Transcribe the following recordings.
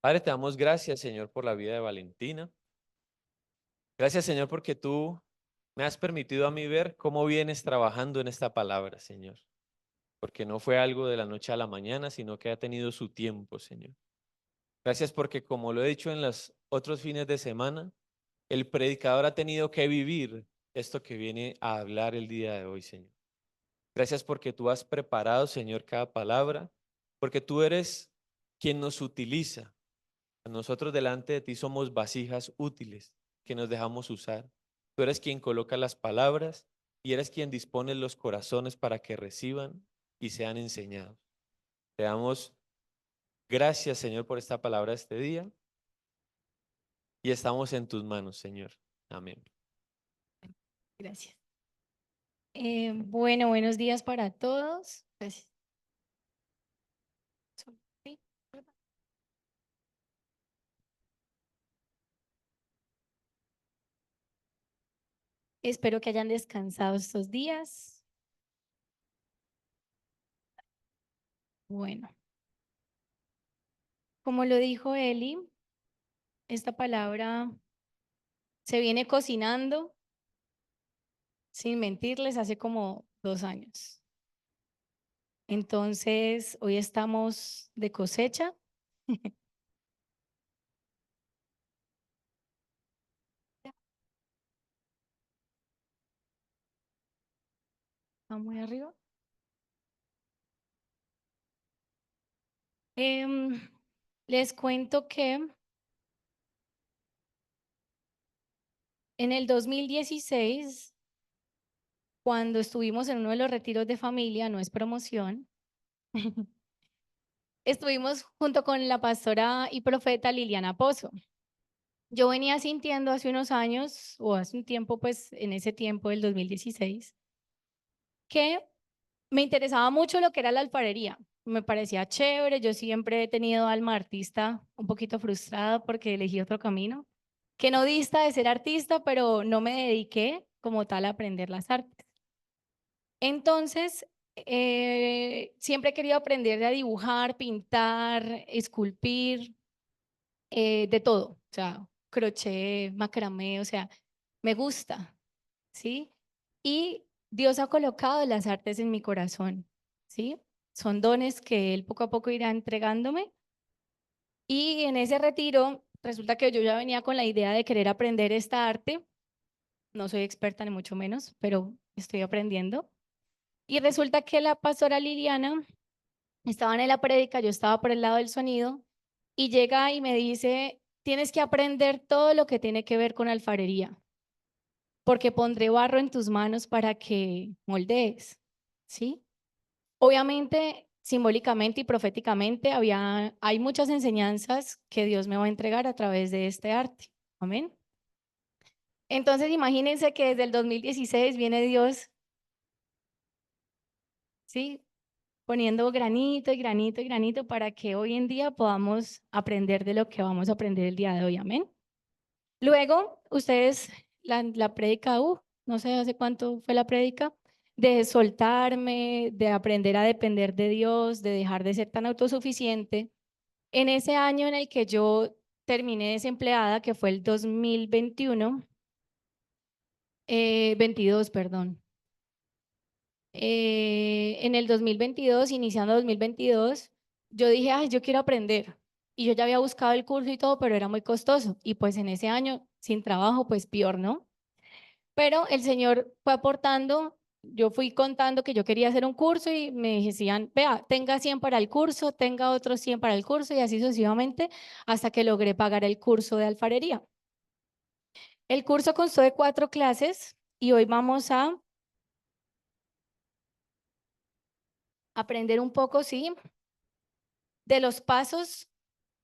Padre, te damos gracias, Señor, por la vida de Valentina. Gracias, Señor, porque tú me has permitido a mí ver cómo vienes trabajando en esta palabra, Señor. Porque no fue algo de la noche a la mañana, sino que ha tenido su tiempo, Señor. Gracias porque, como lo he dicho en los otros fines de semana, el predicador ha tenido que vivir esto que viene a hablar el día de hoy, Señor. Gracias porque tú has preparado, Señor, cada palabra, porque tú eres quien nos utiliza. Nosotros delante de ti somos vasijas útiles que nos dejamos usar. Tú eres quien coloca las palabras y eres quien dispone los corazones para que reciban y sean enseñados. Te damos gracias, Señor, por esta palabra este día y estamos en tus manos, Señor. Amén. Gracias. Bueno, buenos días para todos. Gracias. Sí. Espero que hayan descansado estos días. Bueno, como lo dijo Eli, esta palabra se viene cocinando, sin mentirles, hace como 2 años. Entonces, hoy estamos de cosecha. ¿Está muy arriba? Les cuento que en el 2016, cuando estuvimos en uno de los retiros de familia, no es promoción, estuvimos junto con la pastora y profeta Liliana Pozo. Yo venía sintiendo hace unos años, o hace un tiempo, pues en ese tiempo del 2016, que me interesaba mucho lo que era la alfarería. Me parecía chévere, yo siempre he tenido alma artista un poquito frustrada porque elegí otro camino, que no dista de ser artista, pero no me dediqué como tal a aprender las artes. Entonces, siempre he querido aprender a dibujar, pintar, esculpir, de todo, o sea, crochet, macramé, o sea, me gusta, ¿sí? Y Dios ha colocado las artes en mi corazón, ¿sí? Son dones que Él poco a poco irá entregándome. Y en ese retiro, resulta que yo ya venía con la idea de querer aprender esta arte. No soy experta ni mucho menos, pero estoy aprendiendo. Y resulta que la pastora Liliana estaban en la prédica, yo estaba por el lado del sonido, y llega y me dice, tienes que aprender todo lo que tiene que ver con alfarería, porque pondré barro en tus manos para que moldees, ¿sí? Obviamente, simbólicamente y proféticamente, hay muchas enseñanzas que Dios me va a entregar a través de este arte, amén. Entonces, imagínense que desde el 2016 viene Dios, ¿sí? Poniendo granito y granito y granito para que hoy en día podamos aprender de lo que vamos a aprender el día de hoy. Amén. Luego, ustedes, la prédica, no sé hace cuánto fue la prédica, de soltarme, de aprender a depender de Dios, de dejar de ser tan autosuficiente. En ese año en el que yo terminé desempleada, que fue el 2021, 22, perdón. En el 2022, iniciando 2022, yo dije, ay, yo quiero aprender. Y yo ya había buscado el curso y todo, pero era muy costoso. Y pues en ese año, sin trabajo, pues peor, ¿no? Pero el Señor fue aportando, yo fui contando que yo quería hacer un curso y me decían, vea, tenga 100 para el curso, tenga otros 100 para el curso y así sucesivamente hasta que logré pagar el curso de alfarería. El curso constó de 4 clases y hoy vamos a aprender un poco, sí, de los pasos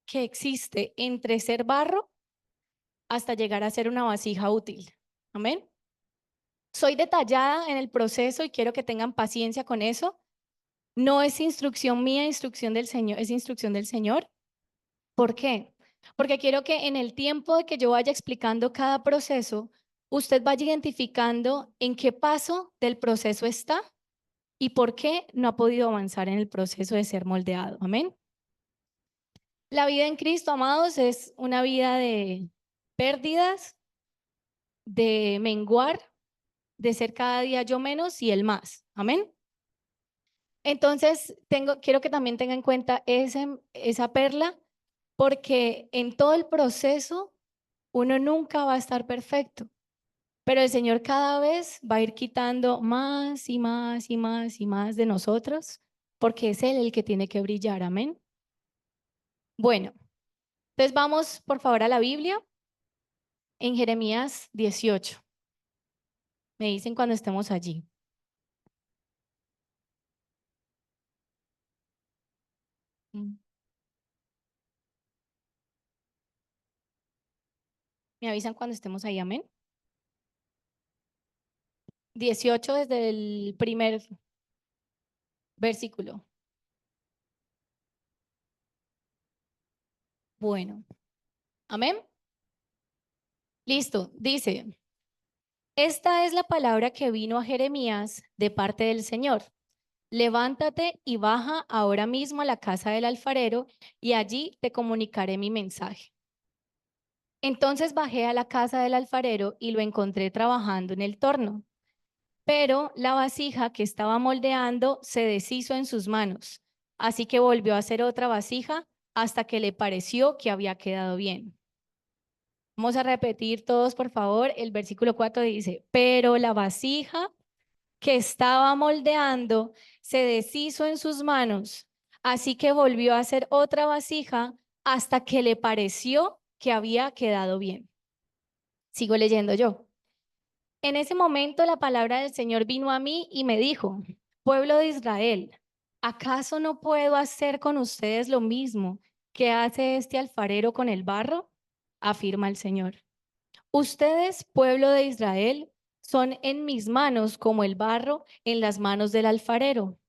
que existe entre ser barro hasta llegar a ser una vasija útil. Amén. Soy detallada en el proceso y quiero que tengan paciencia con eso. No es instrucción mía, instrucción del Señor, es instrucción del Señor. ¿Por qué? Porque quiero que en el tiempo de que yo vaya explicando cada proceso, usted vaya identificando en qué paso del proceso está y por qué no ha podido avanzar en el proceso de ser moldeado. Amén. La vida en Cristo, amados, es una vida de pérdidas, de menguar, de ser cada día yo menos y él más. Amén. Entonces, quiero que también tenga en cuenta esa perla, porque en todo el proceso uno nunca va a estar perfecto, pero el Señor cada vez va a ir quitando más y más y más y más de nosotros, porque es Él el que tiene que brillar. Amén. Bueno, entonces vamos por favor a la Biblia en Jeremías 18. Me dicen cuando estemos allí. Mm. Me avisan cuando estemos ahí. Amén. 18 desde el primer versículo. Bueno, amén. Listo, dice, esta es la palabra que vino a Jeremías de parte del Señor. Levántate y baja ahora mismo a la casa del alfarero y allí te comunicaré mi mensaje. Entonces bajé a la casa del alfarero y lo encontré trabajando en el torno, pero la vasija que estaba moldeando se deshizo en sus manos, así que volvió a hacer otra vasija hasta que le pareció que había quedado bien. Vamos a repetir todos, por favor. El versículo 4 dice, pero la vasija que estaba moldeando se deshizo en sus manos, así que volvió a hacer otra vasija hasta que le pareció que había quedado bien. Sigo leyendo yo. En ese momento la palabra del Señor vino a mí y me dijo, pueblo de Israel, ¿acaso no puedo hacer con ustedes lo mismo que hace este alfarero con el barro? Afirma el Señor. Ustedes, pueblo de Israel, son en mis manos como el barro en las manos del alfarero.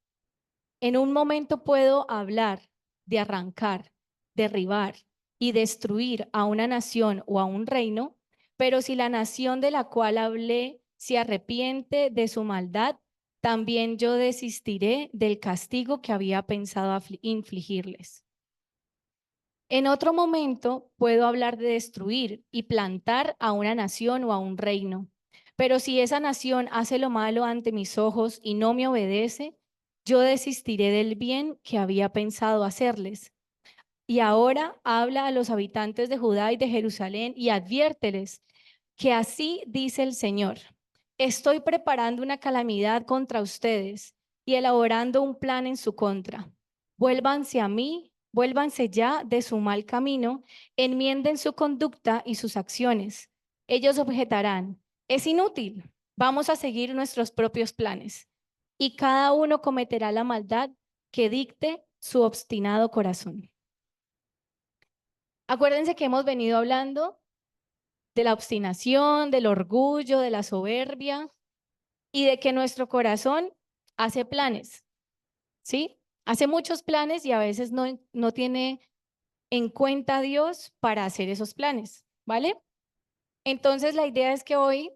En un momento puedo hablar de arrancar, derribar y destruir a una nación o a un reino, pero si la nación de la cual hablé se arrepiente de su maldad, también yo desistiré del castigo que había pensado infligirles. En otro momento puedo hablar de destruir y plantar a una nación o a un reino. Pero si esa nación hace lo malo ante mis ojos y no me obedece, yo desistiré del bien que había pensado hacerles. Y ahora habla a los habitantes de Judá y de Jerusalén y adviérteles que así dice el Señor. Estoy preparando una calamidad contra ustedes y elaborando un plan en su contra. Vuélvanse a mí, vuélvanse ya de su mal camino, enmienden su conducta y sus acciones. Ellos objetarán, es inútil, vamos a seguir nuestros propios planes. Y cada uno cometerá la maldad que dicte su obstinado corazón. Acuérdense que hemos venido hablando de la obstinación, del orgullo, de la soberbia y de que nuestro corazón hace planes, ¿sí? Hace muchos planes y a veces no tiene en cuenta a Dios para hacer esos planes, ¿vale? Entonces la idea es que hoy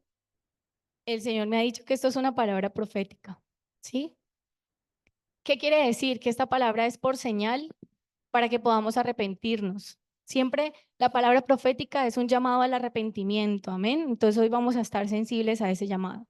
el Señor me ha dicho que esto es una palabra profética, ¿sí? ¿Qué quiere decir? Que esta palabra es por señal para que podamos arrepentirnos. Siempre la palabra profética es un llamado al arrepentimiento, amén. Entonces hoy vamos a estar sensibles a ese llamado.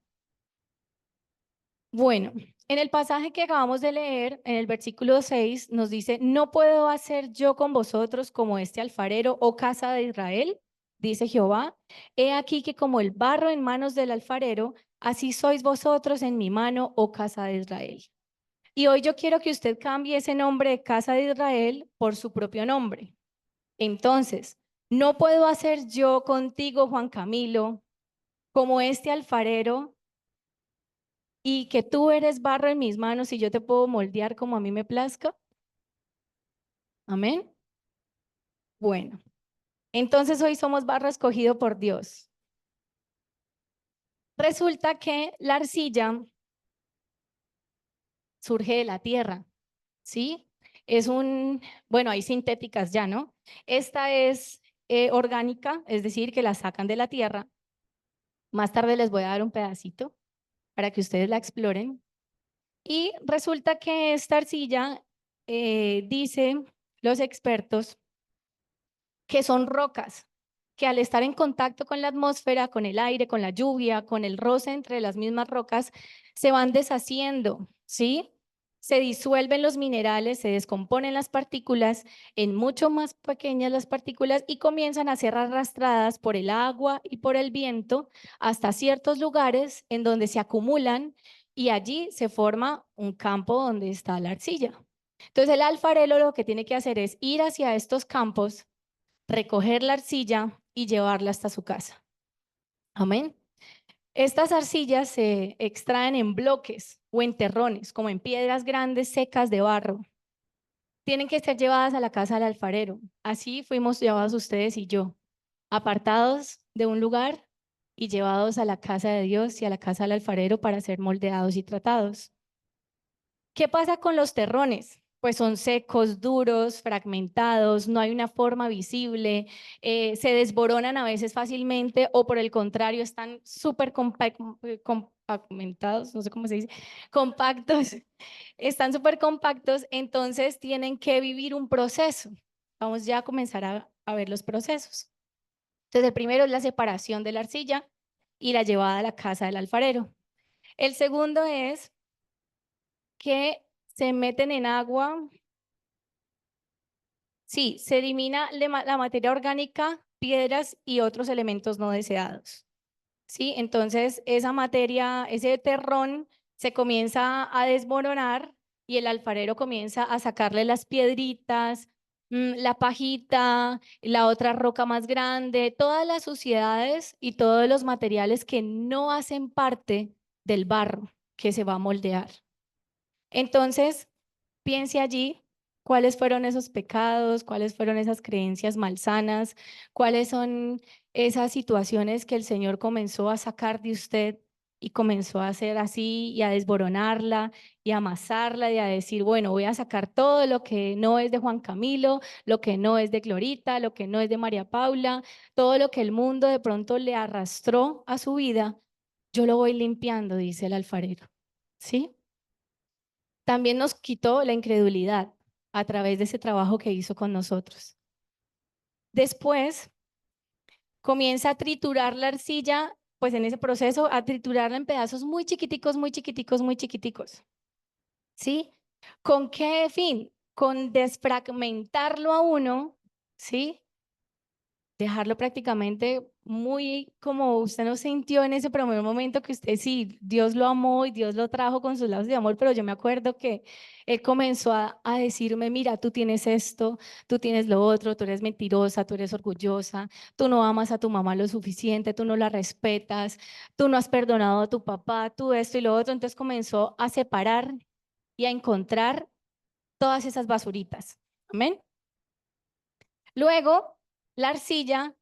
Bueno, en el pasaje que acabamos de leer, en el versículo 6, nos dice, no puedo hacer yo con vosotros como este alfarero o casa de Israel, dice Jehová. He aquí que como el barro en manos del alfarero, así sois vosotros en mi mano, oh casa de Israel. Y hoy yo quiero que usted cambie ese nombre de casa de Israel por su propio nombre. Entonces, no puedo hacer yo contigo, Juan Camilo, como este alfarero y que tú eres barro en mis manos y yo te puedo moldear como a mí me plazca. Amén. Bueno, entonces hoy somos barro escogido por Dios. Resulta que la arcilla surge de la tierra, ¿sí? Bueno, hay sintéticas ya, ¿no? Esta es orgánica, es decir, que la sacan de la tierra. Más tarde les voy a dar un pedacito para que ustedes la exploren. Y resulta que esta arcilla, dicen los expertos, que son rocas, que al estar en contacto con la atmósfera, con el aire, con la lluvia, con el roce entre las mismas rocas, se van deshaciendo, ¿sí? Se disuelven los minerales, se descomponen las partículas, en mucho más pequeñas las partículas y comienzan a ser arrastradas por el agua y por el viento hasta ciertos lugares en donde se acumulan y allí se forma un campo donde está la arcilla. Entonces el alfarero lo que tiene que hacer es ir hacia estos campos, recoger la arcilla y llevarla hasta su casa. Amén. Estas arcillas se extraen en bloques o en terrones, como en piedras grandes secas de barro. Tienen que ser llevadas a la casa del alfarero. Así fuimos llevados ustedes y yo, apartados de un lugar y llevados a la casa de Dios y a la casa del alfarero para ser moldeados y tratados. ¿Qué pasa con los terrones? Pues son secos, duros, fragmentados, no hay una forma visible, se desboronan a veces fácilmente o por el contrario están súper compactados, no sé cómo se dice, compactos, están súper compactos, entonces tienen que vivir un proceso. Vamos ya a comenzar a ver los procesos. Entonces el primero es la separación de la arcilla y la llevada a la casa del alfarero. El segundo es que se meten en agua. Sí, se elimina la materia orgánica, piedras y otros elementos no deseados. Sí, entonces esa materia, ese terrón se comienza a desmoronar y el alfarero comienza a sacarle las piedritas, la pajita, la otra roca más grande, todas las suciedades y todos los materiales que no hacen parte del barro que se va a moldear. Entonces, piense allí cuáles fueron esos pecados, cuáles fueron esas creencias malsanas, cuáles son esas situaciones que el Señor comenzó a sacar de usted y comenzó a hacer así y a desboronarla y a amasarla y a decir, bueno, voy a sacar todo lo que no es de Juan Camilo, lo que no es de Glorita, lo que no es de María Paula, todo lo que el mundo de pronto le arrastró a su vida, yo lo voy limpiando, dice el alfarero. ¿Sí? También nos quitó la incredulidad a través de ese trabajo que hizo con nosotros. Después comienza a triturar la arcilla, pues en ese proceso a triturarla en pedazos muy chiquiticos, muy chiquiticos, muy chiquiticos. ¿Sí? ¿Con qué fin? Con desfragmentarlo a uno, ¿sí? Dejarlo prácticamente muy como usted no sintió en ese primer momento que usted sí, Dios lo amó y Dios lo trajo con sus lazos de amor, pero yo me acuerdo que él comenzó a decirme, mira, tú tienes esto, tú tienes lo otro, tú eres mentirosa, tú eres orgullosa, tú no amas a tu mamá lo suficiente, tú no la respetas, tú no has perdonado a tu papá, tú esto y lo otro. Entonces comenzó a separar y a encontrar todas esas basuritas. Amén. Luego, la arcilla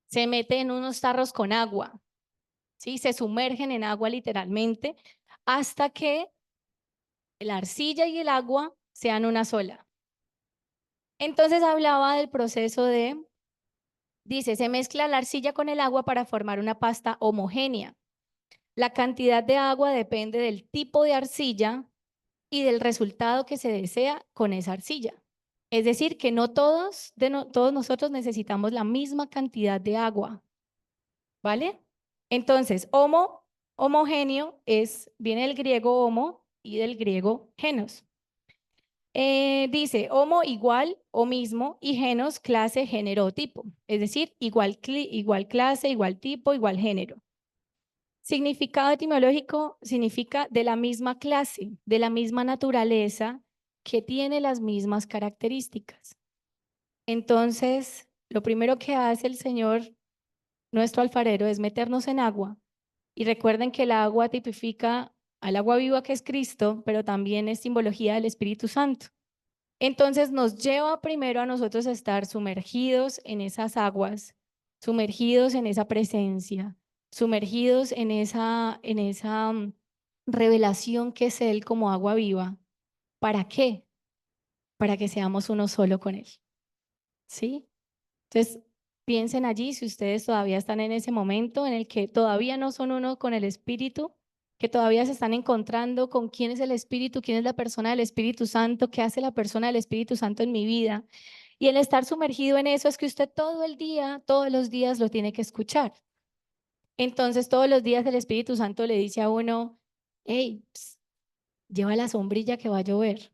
se mete en unos tarros con agua, ¿sí? Se sumergen en agua literalmente hasta que la arcilla y el agua sean una sola. Entonces hablaba del proceso dice, se mezcla la arcilla con el agua para formar una pasta homogénea. La cantidad de agua depende del tipo de arcilla y del resultado que se desea con esa arcilla. Es decir, que no todos, todos nosotros necesitamos la misma cantidad de agua. ¿Vale? Entonces, homogéneo viene del griego homo y del griego genos. Dice homo igual o mismo y genos clase, género o tipo. Es decir, igual clase, igual tipo, igual género. Significado etimológico significa de la misma clase, de la misma naturaleza, que tiene las mismas características. Entonces, lo primero que hace el Señor, nuestro alfarero, es meternos en agua. Y recuerden que el agua tipifica al agua viva que es Cristo, pero también es simbología del Espíritu Santo. Entonces nos lleva primero a nosotros a estar sumergidos en esas aguas, sumergidos en esa presencia, sumergidos en esa revelación que es Él como agua viva. ¿Para qué? Para que seamos uno solo con Él. ¿Sí? Entonces, piensen allí si ustedes todavía están en ese momento en el que todavía no son uno con el Espíritu, que todavía se están encontrando con quién es el Espíritu, quién es la persona del Espíritu Santo, qué hace la persona del Espíritu Santo en mi vida. Y el estar sumergido en eso es que usted todo el día, todos los días lo tiene que escuchar. Entonces todos los días el Espíritu Santo le dice a uno, hey, lleva la sombrilla que va a llover.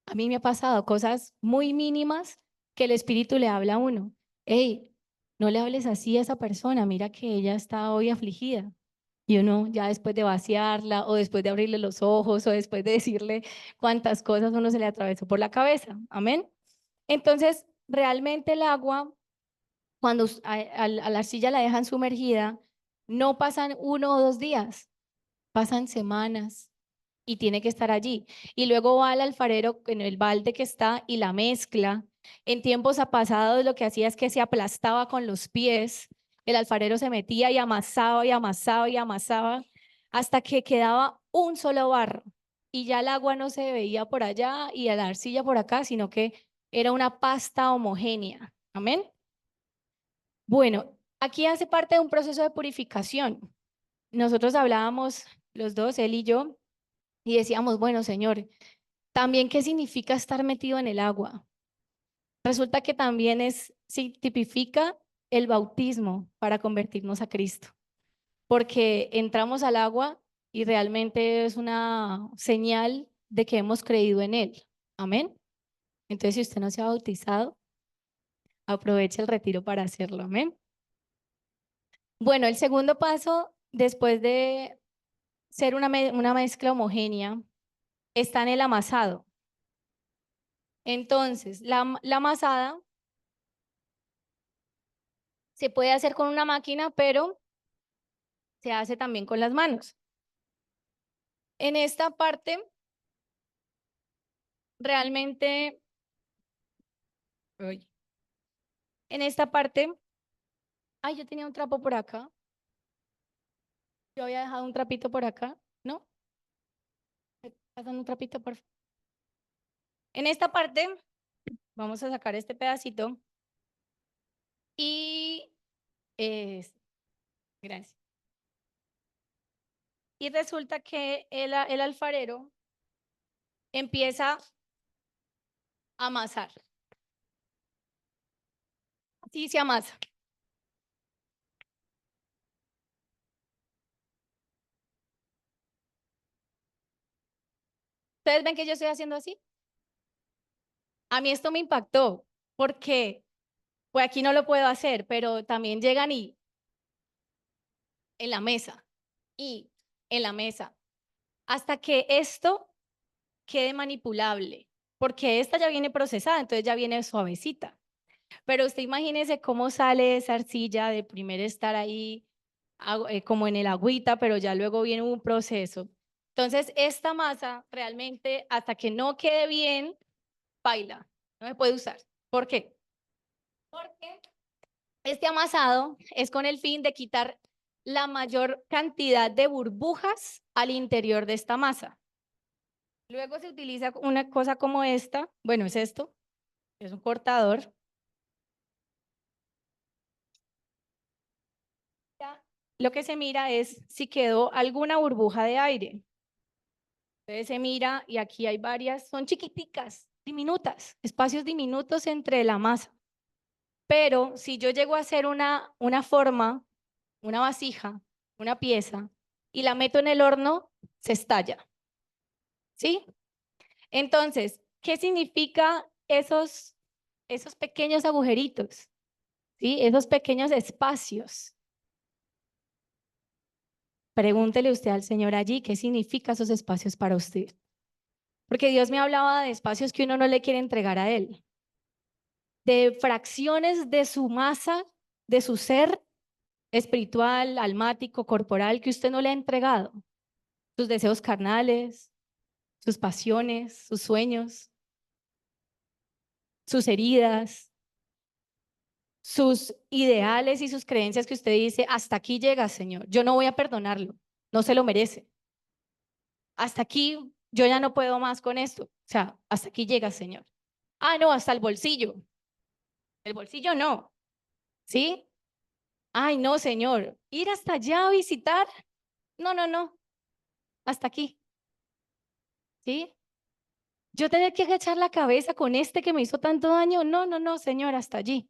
A mí me ha pasado cosas muy mínimas que el Espíritu le habla a uno. Hey, no le hables así a esa persona, mira que ella está hoy afligida. Y uno ya después de vaciarla o después de abrirle los ojos o después de decirle cuántas cosas uno se le atravesó por la cabeza. Amén. Entonces, realmente el agua, cuando a la arcilla la dejan sumergida, no pasan 1 o 2 días, pasan semanas y tiene que estar allí. Y luego va al alfarero en el balde que está y la mezcla. En tiempos pasados lo que hacía es que se aplastaba con los pies. El alfarero se metía y amasaba y amasaba y amasaba hasta que quedaba un solo barro. Y ya el agua no se veía por allá y la arcilla por acá, sino que era una pasta homogénea. Amén. Bueno, aquí hace parte de un proceso de purificación. Nosotros hablábamos los dos, él y yo, y decíamos, bueno, Señor, también qué significa estar metido en el agua. Resulta que también sí, tipifica el bautismo para convertirnos a Cristo, porque entramos al agua y realmente es una señal de que hemos creído en Él. Amén. Entonces, si usted no se ha bautizado, aproveche el retiro para hacerlo. Amén. Bueno, el segundo paso, después de ser una mezcla homogénea, está en el amasado. Entonces, la amasada se puede hacer con una máquina, pero se hace también con las manos. En esta parte, realmente, uy, en esta parte, ay, yo tenía un trapo por acá. Yo había dejado un trapito por acá, ¿no? Pasando un trapito, por favor. En esta parte, vamos a sacar este pedacito y, gracias. Y resulta que el alfarero empieza a amasar. Así se amasa. ¿Ustedes ven que yo estoy haciendo así? A mí esto me impactó porque, pues aquí no lo puedo hacer, pero también llegan y en la mesa y en la mesa hasta que esto quede manipulable, porque esta ya viene procesada, entonces ya viene suavecita. Pero usted imagínese cómo sale esa arcilla de primero estar ahí como en el agüita, pero ya luego viene un proceso. Entonces, esta masa realmente, hasta que no quede bien, baila, no se puede usar. ¿Por qué? Porque este amasado es con el fin de quitar la mayor cantidad de burbujas al interior de esta masa. Luego se utiliza una cosa como esta, bueno, es esto, es un cortador. Lo que se mira es si quedó alguna burbuja de aire. Entonces se mira y aquí hay varias, son chiquiticas, diminutas, espacios diminutos entre la masa. Pero si yo llego a hacer una forma, una vasija, una pieza, y la meto en el horno, se estalla. ¿Sí? Entonces, ¿qué significa esos pequeños agujeritos? ¿Sí? Esos pequeños espacios. Pregúntele usted al Señor allí qué significa esos espacios para usted. Porque Dios me hablaba de espacios que uno no le quiere entregar a Él, de fracciones de su masa, de su ser espiritual, almático, corporal, que usted no le ha entregado. Sus deseos carnales, sus pasiones, sus sueños, sus heridas, sus ideales y sus creencias que usted dice, hasta aquí llega, Señor, yo no voy a perdonarlo, no se lo merece. Hasta aquí, yo ya no puedo más con esto. O sea, hasta aquí llega, Señor. Ah, no, hasta el bolsillo. El bolsillo no, ¿sí? Ay, no, Señor, ir hasta allá a visitar. No, no, no, hasta aquí, ¿sí? Yo tener que agachar la cabeza con este que me hizo tanto daño. No, no, no, Señor, hasta allí.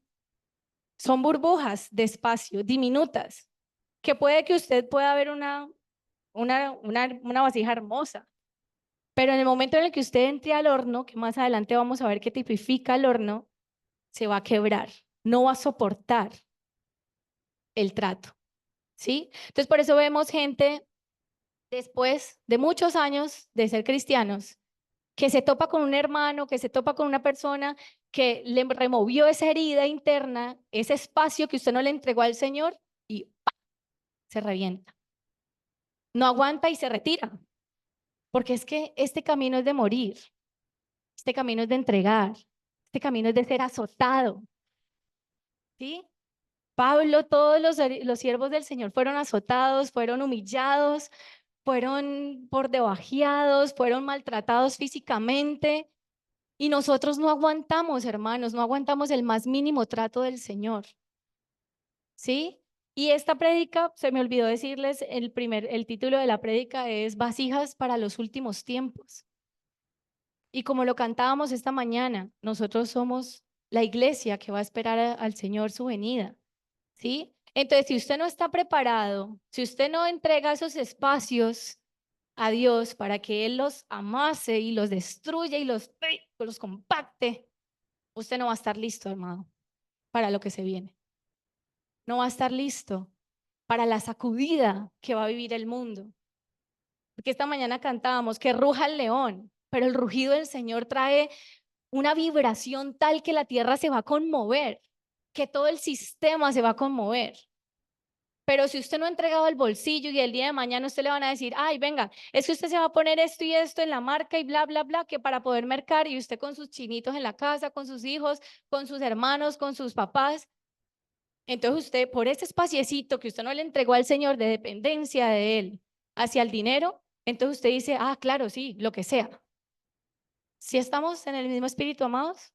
Son burbujas de espacio, diminutas, que puede que usted pueda ver una vasija hermosa, pero en el momento en el que usted entre al horno, que más adelante vamos a ver qué tipifica el horno, se va a quebrar, no va a soportar el trato, ¿sí? Entonces, por eso vemos gente después de muchos años de ser cristianos, que se topa con un hermano, que se topa con una persona que le removió esa herida interna, ese espacio que usted no le entregó al Señor y ¡pah! Se revienta. No aguanta y se retira, porque es que este camino es de morir, este camino es de entregar, este camino es de ser azotado, ¿sí? Pablo, todos los siervos del Señor fueron azotados, fueron humillados, fueron por debajeados, fueron maltratados físicamente. Y nosotros no aguantamos, hermanos, no aguantamos el más mínimo trato del Señor. ¿Sí? Y esta prédica, se me olvidó decirles, el título de la prédica es Vasijas para los últimos tiempos. Y como lo cantábamos esta mañana, nosotros somos la iglesia que va a esperar al Señor su venida. ¿Sí? Entonces, si usted no está preparado, si usted no entrega esos espacios a Dios para que Él los amase y los destruya y los compacte, usted no va a estar listo, hermano, para lo que se viene. No va a estar listo para la sacudida que va a vivir el mundo. Porque esta mañana cantábamos que ruja el león, pero el rugido del Señor trae una vibración tal que la tierra se va a conmover, que todo el sistema se va a conmover. Pero si usted no ha entregado el bolsillo y el día de mañana usted le van a decir, ay, venga, es que usted se va a poner esto y esto en la marca y bla, bla, bla, que para poder mercar y usted con sus chinitos en la casa, con sus hijos, con sus hermanos, con sus papás. Entonces usted, por ese espaciecito que usted no le entregó al Señor de dependencia de Él hacia el dinero, entonces usted dice, ah, claro, sí, lo que sea. ¿Sí estamos en el mismo espíritu, amados?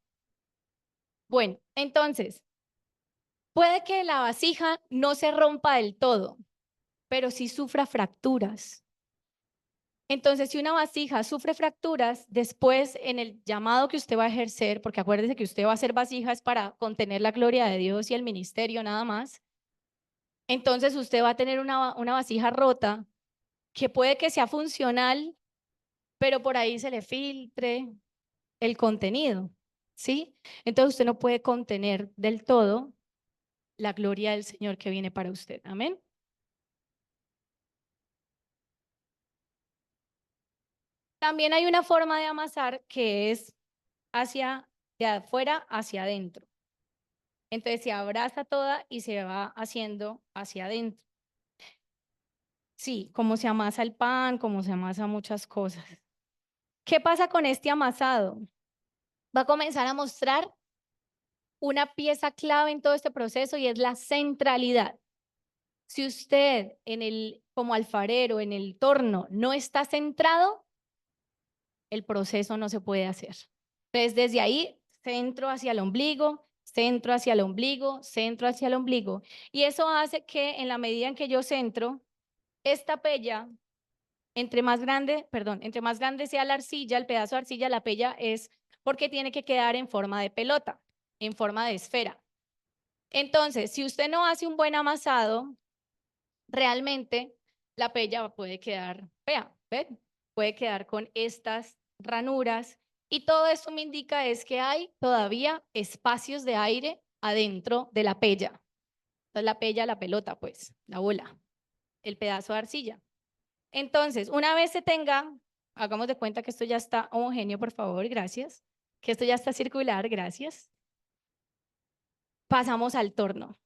Bueno, entonces, puede que la vasija no se rompa del todo, pero sí sufra fracturas. Entonces, si una vasija sufre fracturas, después en el llamado que usted va a ejercer, porque acuérdese que usted va a hacer vasijas para contener la gloria de Dios y el ministerio nada más, entonces usted va a tener una vasija rota que puede que sea funcional, pero por ahí se le filtre el contenido, ¿sí? Entonces usted no puede contener del todo la gloria del Señor que viene para usted. Amén. También hay una forma de amasar que es de afuera hacia adentro. Entonces se abraza toda y se va haciendo hacia adentro. Sí, como se amasa el pan, como se amasa muchas cosas. ¿Qué pasa con este amasado? Va a comenzar a mostrar una pieza clave en todo este proceso y es la centralidad. Si usted como alfarero en el torno no está centrado, el proceso no se puede hacer. Entonces, desde ahí, centro hacia el ombligo, centro hacia el ombligo, centro hacia el ombligo. Y eso hace que en la medida en que yo centro, esta pella, entre más grande sea la arcilla, el pedazo de arcilla, la pella es porque tiene que quedar en forma de pelota, en forma de esfera. Entonces, si usted no hace un buen amasado, realmente la pella puede quedar fea, ¿ven? Puede quedar con estas ranuras y todo esto me indica es que hay todavía espacios de aire adentro de la pella. Entonces la pella, la pelota, pues, la bola, el pedazo de arcilla. Entonces, una vez se tenga, hagamos de cuenta que esto ya está homogéneo, por favor, gracias. Que esto ya está circular, gracias. Pasamos al torno.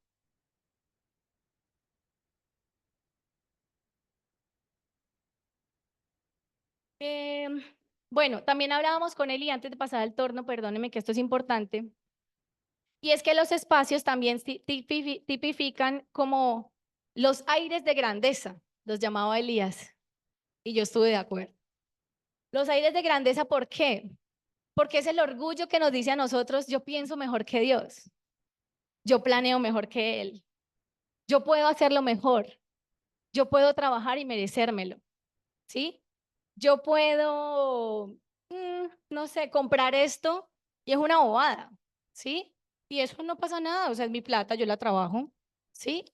Bueno, también hablábamos con Eli antes de pasar al torno, perdóneme que esto es importante, y es que los espacios también tipifican como los aires de grandeza, los llamaba Elías, y yo estuve de acuerdo. Los aires de grandeza, ¿por qué? Porque es el orgullo que nos dice a nosotros, yo pienso mejor que Dios, yo planeo mejor que Él, yo puedo hacerlo mejor, yo puedo trabajar y merecérmelo, ¿sí? Yo puedo no sé, comprar esto y es una bobada, ¿sí? Y eso no pasa nada, o sea, es mi plata, yo la trabajo, ¿sí?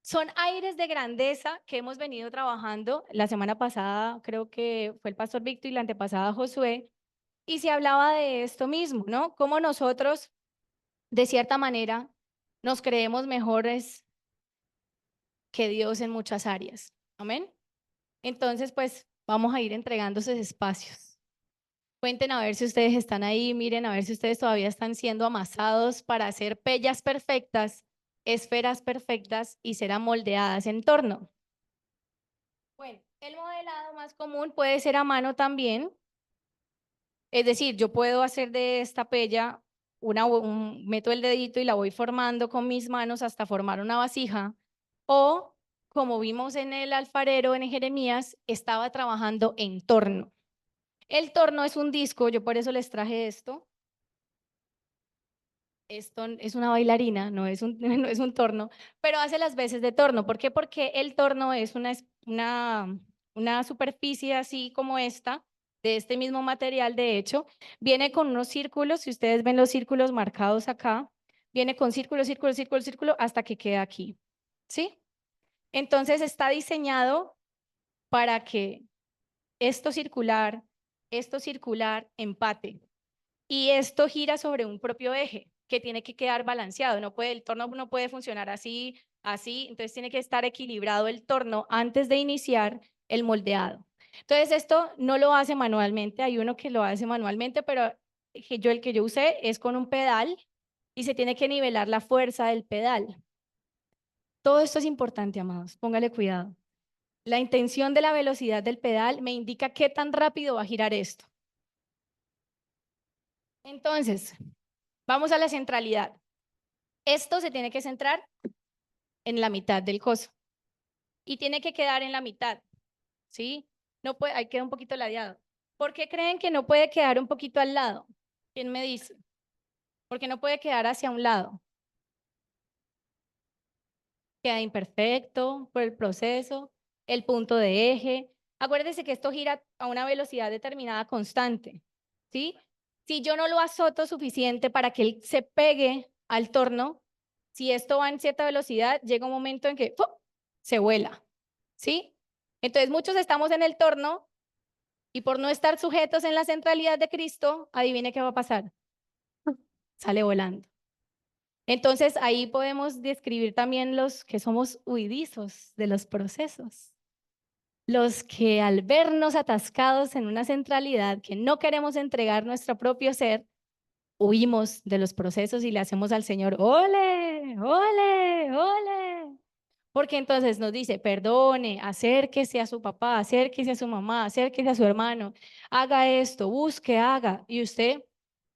Son aires de grandeza que hemos venido trabajando. La semana pasada creo que fue el pastor Víctor y la antepasada Josué, y se hablaba de esto mismo, ¿no? Cómo nosotros, de cierta manera, nos creemos mejores que Dios en muchas áreas. Amén. Entonces, pues vamos a ir entregando esos espacios. Cuenten a ver si ustedes están ahí, miren a ver si ustedes todavía están siendo amasados para hacer pellas perfectas, esferas perfectas y ser amoldeadas en torno. Bueno, el modelado más común puede ser a mano también. Es decir, yo puedo hacer de esta pella meto el dedito y la voy formando con mis manos hasta formar una vasija. O, como vimos en el alfarero en Jeremías, estaba trabajando en torno. El torno es un disco, yo por eso les traje esto. Esto es una bailarina, no es un, no es un torno, pero hace las veces de torno. ¿Por qué? Porque el torno es una superficie así como esta, de este mismo material, de hecho, viene con unos círculos, si ustedes ven los círculos marcados acá, viene con círculo, círculo, círculo, círculo, hasta que queda aquí, ¿sí? Entonces está diseñado para que esto circular, empate. Y esto gira sobre un propio eje que tiene que quedar balanceado. No puede, el torno no puede funcionar así, así. Entonces tiene que estar equilibrado el torno antes de iniciar el moldeado. Entonces esto no lo hace manualmente. Hay uno que lo hace manualmente, pero el que yo usé es con un pedal y se tiene que nivelar la fuerza del pedal. Todo esto es importante, amados. Póngale cuidado. La intención de la velocidad del pedal me indica qué tan rápido va a girar esto. Entonces, vamos a la centralidad. Esto se tiene que centrar en la mitad del coso y tiene que quedar en la mitad, ¿sí? No puede, ahí queda un poquito ladeado. ¿Por qué creen que no puede quedar un poquito al lado? ¿Quién me dice? Porque no puede quedar hacia un lado. Queda imperfecto por el proceso, el punto de eje. Acuérdense que esto gira a una velocidad determinada constante, ¿sí? Si yo no lo azoto suficiente para que él se pegue al torno, si esto va en cierta velocidad, llega un momento en que ¡pum!, se vuela, ¿sí? Entonces muchos estamos en el torno y por no estar sujetos en la centralidad de Cristo, adivine qué va a pasar. Sale volando. Entonces ahí podemos describir también los que somos huidizos de los procesos. Los que al vernos atascados en una centralidad que no queremos entregar nuestro propio ser, huimos de los procesos y le hacemos al Señor, ole, ole, ole. Porque entonces nos dice, perdone, acérquese a su papá, acérquese a su mamá, acérquese a su hermano, haga esto, busque, haga, y usted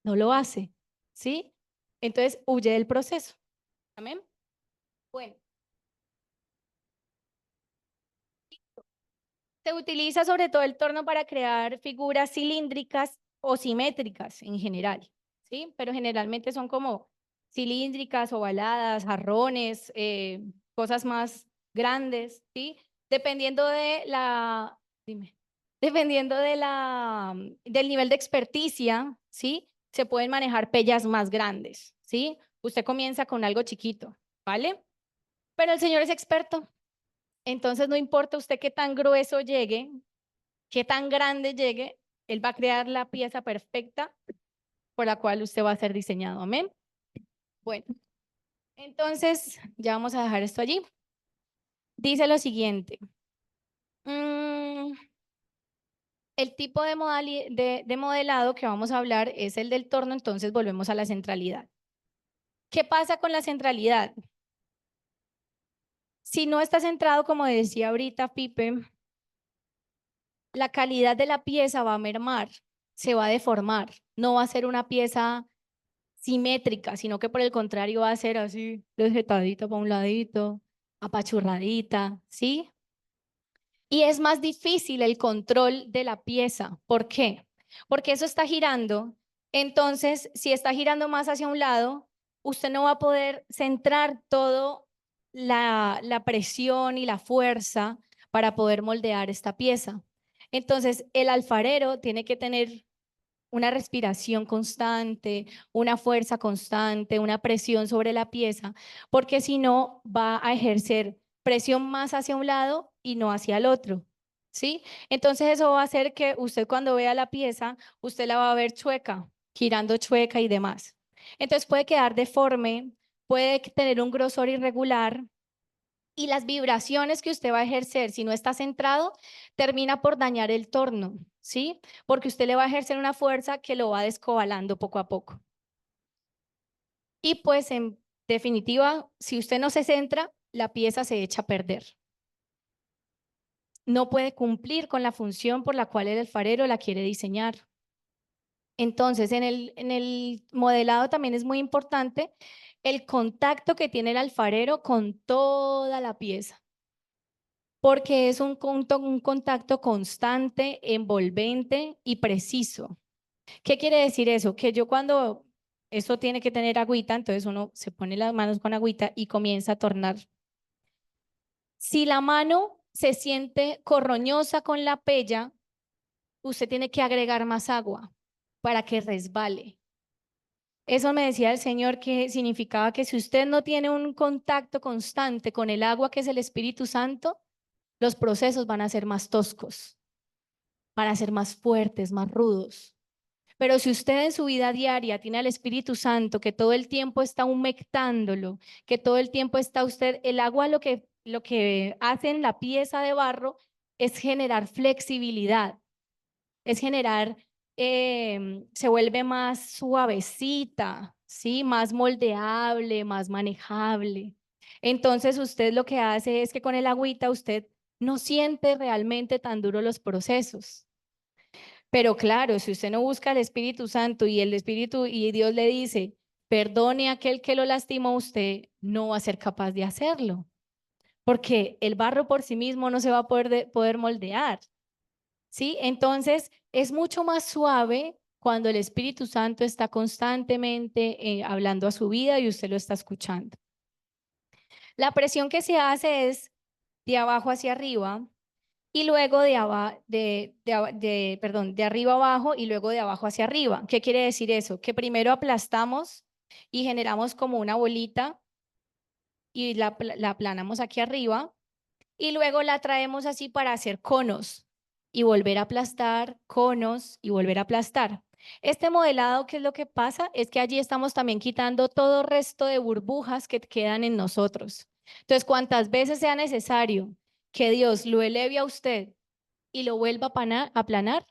no lo hace, ¿sí? Entonces huye del proceso. Amén. Bueno, se utiliza sobre todo el torno para crear figuras cilíndricas o simétricas en general, ¿sí? Pero generalmente son como cilíndricas, ovaladas, jarrones, cosas más grandes, ¿sí? Dependiendo de la, dime, dependiendo de del nivel de experticia, ¿sí? Se pueden manejar pellas más grandes, ¿sí? Usted comienza con algo chiquito, ¿vale? Pero el señor es experto. Entonces, no importa usted qué tan grueso llegue, qué tan grande llegue, él va a crear la pieza perfecta por la cual usted va a ser diseñado. Amén. Bueno, entonces ya vamos a dejar esto allí. Dice lo siguiente. El tipo de modelado que vamos a hablar es el del torno, entonces volvemos a la centralidad. ¿Qué pasa con la centralidad? Si no está centrado, como decía ahorita Pipe, la calidad de la pieza va a mermar, se va a deformar, no va a ser una pieza simétrica, sino que por el contrario va a ser así, desjetadita para un ladito, apachurradita, ¿sí? Y es más difícil el control de la pieza. ¿Por qué? Porque eso está girando. Entonces, si está girando más hacia un lado, usted no va a poder centrar todo la presión y la fuerza para poder moldear esta pieza. Entonces, el alfarero tiene que tener una respiración constante, una fuerza constante, una presión sobre la pieza, porque si no va a ejercer presión más hacia un lado y no hacia el otro, ¿sí? Entonces eso va a hacer que usted cuando vea la pieza, usted la va a ver chueca, girando chueca y demás. Entonces puede quedar deforme, puede tener un grosor irregular y las vibraciones que usted va a ejercer, si no está centrado, termina por dañar el torno, ¿sí? Porque usted le va a ejercer una fuerza que lo va descobalando poco a poco. Y pues en definitiva, si usted no se centra, la pieza se echa a perder. No puede cumplir con la función por la cual el alfarero la quiere diseñar. Entonces, en el modelado también es muy importante el contacto que tiene el alfarero con toda la pieza, porque es un contacto constante, envolvente y preciso. ¿Qué quiere decir eso? Que yo cuando eso tiene que tener agüita, entonces uno se pone las manos con agüita y comienza a tornar. Si la mano se siente corroñosa con la pella, usted tiene que agregar más agua para que resbale. Eso me decía el Señor que significaba que si usted no tiene un contacto constante con el agua que es el Espíritu Santo, los procesos van a ser más toscos, van a ser más fuertes, más rudos. Pero si usted en su vida diaria tiene al Espíritu Santo, que todo el tiempo está humectándolo, que todo el tiempo está usted, el agua lo que hace en la pieza de barro es generar flexibilidad, es generar, se vuelve más suavecita, ¿sí? Más moldeable, más manejable. Entonces usted lo que hace es que con el agüita usted no siente realmente tan duro los procesos. Pero claro, si usted no busca al Espíritu Santo y el Espíritu y Dios le dice, perdone a aquel que lo lastimó, usted no va a ser capaz de hacerlo, porque el barro por sí mismo no se va a poder moldear, ¿sí? Entonces, es mucho más suave cuando el Espíritu Santo está constantemente hablando a su vida y usted lo está escuchando. La presión que se hace es de abajo hacia arriba y luego de arriba abajo y luego de abajo hacia arriba. ¿Qué quiere decir eso? Que primero aplastamos y generamos como una bolita y la aplanamos aquí arriba y luego la traemos así para hacer conos y volver a aplastar, conos y volver a aplastar. Este modelado, ¿qué es lo que pasa? Es que allí estamos también quitando todo resto de burbujas que quedan en nosotros. Entonces, cuantas veces sea necesario que Dios lo eleve a usted y lo vuelva a aplanar,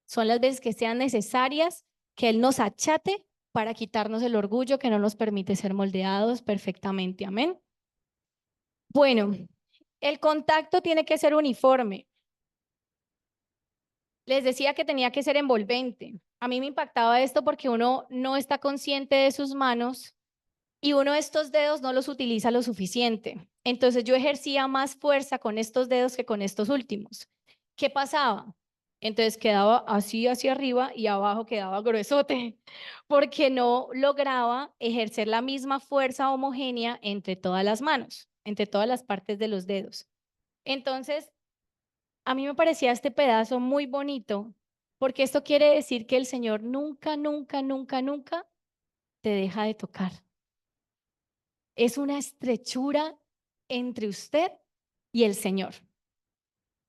son las veces que sean necesarias que Él nos achate para quitarnos el orgullo que no nos permite ser moldeados perfectamente. Amén. Bueno, el contacto tiene que ser uniforme. Les decía que tenía que ser envolvente. A mí me impactaba esto porque uno no está consciente de sus manos y uno de estos dedos no los utiliza lo suficiente. Entonces yo ejercía más fuerza con estos dedos que con estos últimos. ¿Qué pasaba? Entonces quedaba así hacia arriba y abajo quedaba gruesote, porque no lograba ejercer la misma fuerza homogénea entre todas las manos, entre todas las partes de los dedos. Entonces, a mí me parecía este pedazo muy bonito, porque esto quiere decir que el Señor nunca, nunca, nunca, nunca te deja de tocar. Es una estrechura entre usted y el Señor,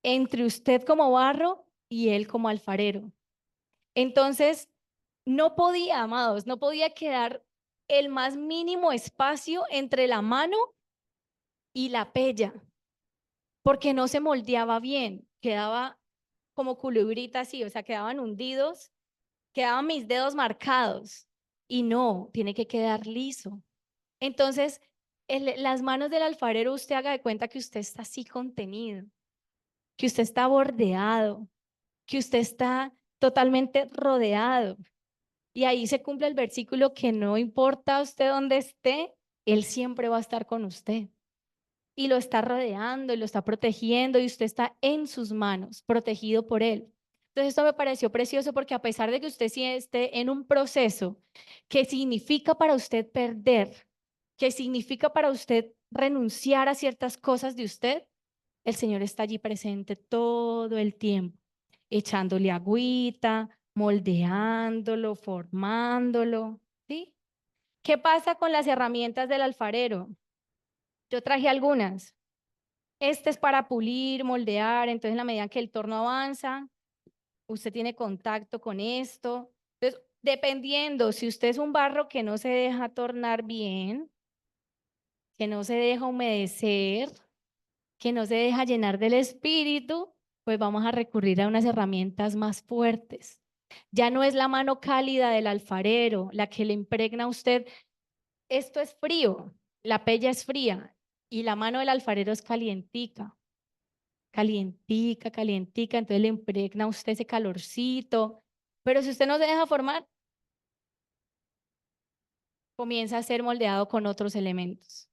entre usted como barro y Él como alfarero. Entonces, no podía, amados, no podía quedar el más mínimo espacio entre la mano y la pella, porque no se moldeaba bien, quedaba como culebrita así, o sea, quedaban hundidos, quedaban mis dedos marcados y no, tiene que quedar liso. Entonces, las manos del alfarero, usted haga de cuenta que usted está así contenido, que usted está bordeado, que usted está totalmente rodeado. Y ahí se cumple el versículo que no importa a usted dónde esté, Él siempre va a estar con usted. Y lo está rodeando y lo está protegiendo y usted está en sus manos, protegido por Él. Entonces esto me pareció precioso porque a pesar de que usted sí esté en un proceso que significa para usted perder, que significa para usted renunciar a ciertas cosas de usted, el Señor está allí presente todo el tiempo, echándole agüita, moldeándolo, formándolo, ¿sí? ¿Qué pasa con las herramientas del alfarero? Yo traje algunas. Este es para pulir, moldear, entonces en la medida que el torno avanza, usted tiene contacto con esto. Entonces, dependiendo, si usted es un barro que no se deja tornar bien, que no se deja humedecer, que no se deja llenar del espíritu, pues vamos a recurrir a unas herramientas más fuertes. Ya no es la mano cálida del alfarero la que le impregna a usted. Esto es frío, la pella es fría y la mano del alfarero es calientica, calientica, calientica, entonces le impregna a usted ese calorcito. Pero si usted no se deja formar, comienza a ser moldeado con otros elementos,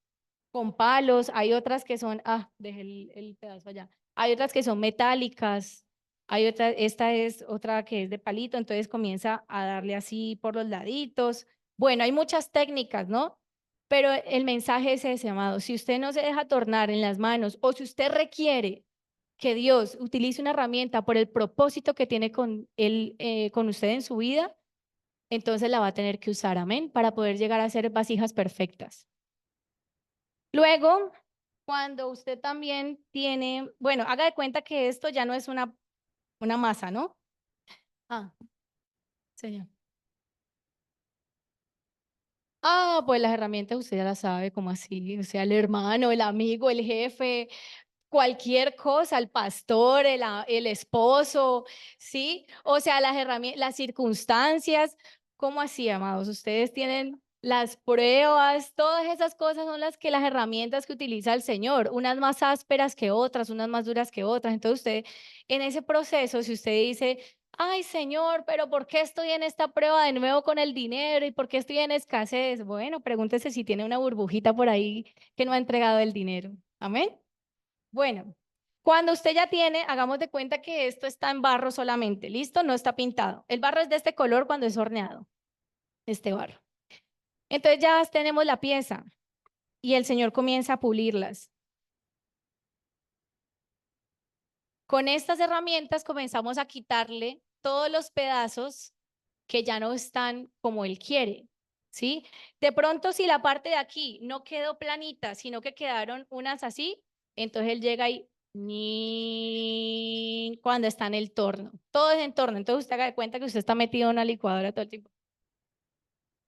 con palos. Hay otras que son, dejé el pedazo allá. Hay otras que son metálicas. Hay otra, esta es otra que es de palito, entonces comienza a darle así por los laditos. Bueno, hay muchas técnicas, ¿no? Pero el mensaje es ese, amado. Si usted no se deja tornar en las manos o si usted requiere que Dios utilice una herramienta por el propósito que tiene con él, con usted en su vida, entonces la va a tener que usar, amén, para poder llegar a ser vasijas perfectas. Luego, cuando usted también tiene, bueno, haga de cuenta que esto ya no es una masa, ¿no? Señor. Pues las herramientas usted ya las sabe, como así, o sea, el hermano, el amigo, el jefe, cualquier cosa, el pastor, el esposo, ¿sí? O sea, las herramientas, las circunstancias, ¿cómo así, amados? Ustedes tienen las pruebas, todas esas cosas son las herramientas que utiliza el Señor, unas más ásperas que otras, unas más duras que otras. Entonces usted, en ese proceso, si usted dice, ay, Señor, pero ¿por qué estoy en esta prueba de nuevo con el dinero y por qué estoy en escasez? Bueno, pregúntese si tiene una burbujita por ahí que no ha entregado el dinero. Amén. Bueno, cuando usted ya tiene, hagamos de cuenta que esto está en barro solamente, ¿listo? No está pintado. El barro es de este color cuando es horneado, este barro. Entonces ya tenemos la pieza y el Señor comienza a pulirlas. Con estas herramientas comenzamos a quitarle todos los pedazos que ya no están como Él quiere, ¿sí? De pronto, si la parte de aquí no quedó planita, sino que quedaron unas así, entonces Él llega y ni cuando está en el torno. Todo es en torno. Entonces usted haga de cuenta que usted está metido en una licuadora todo el tiempo.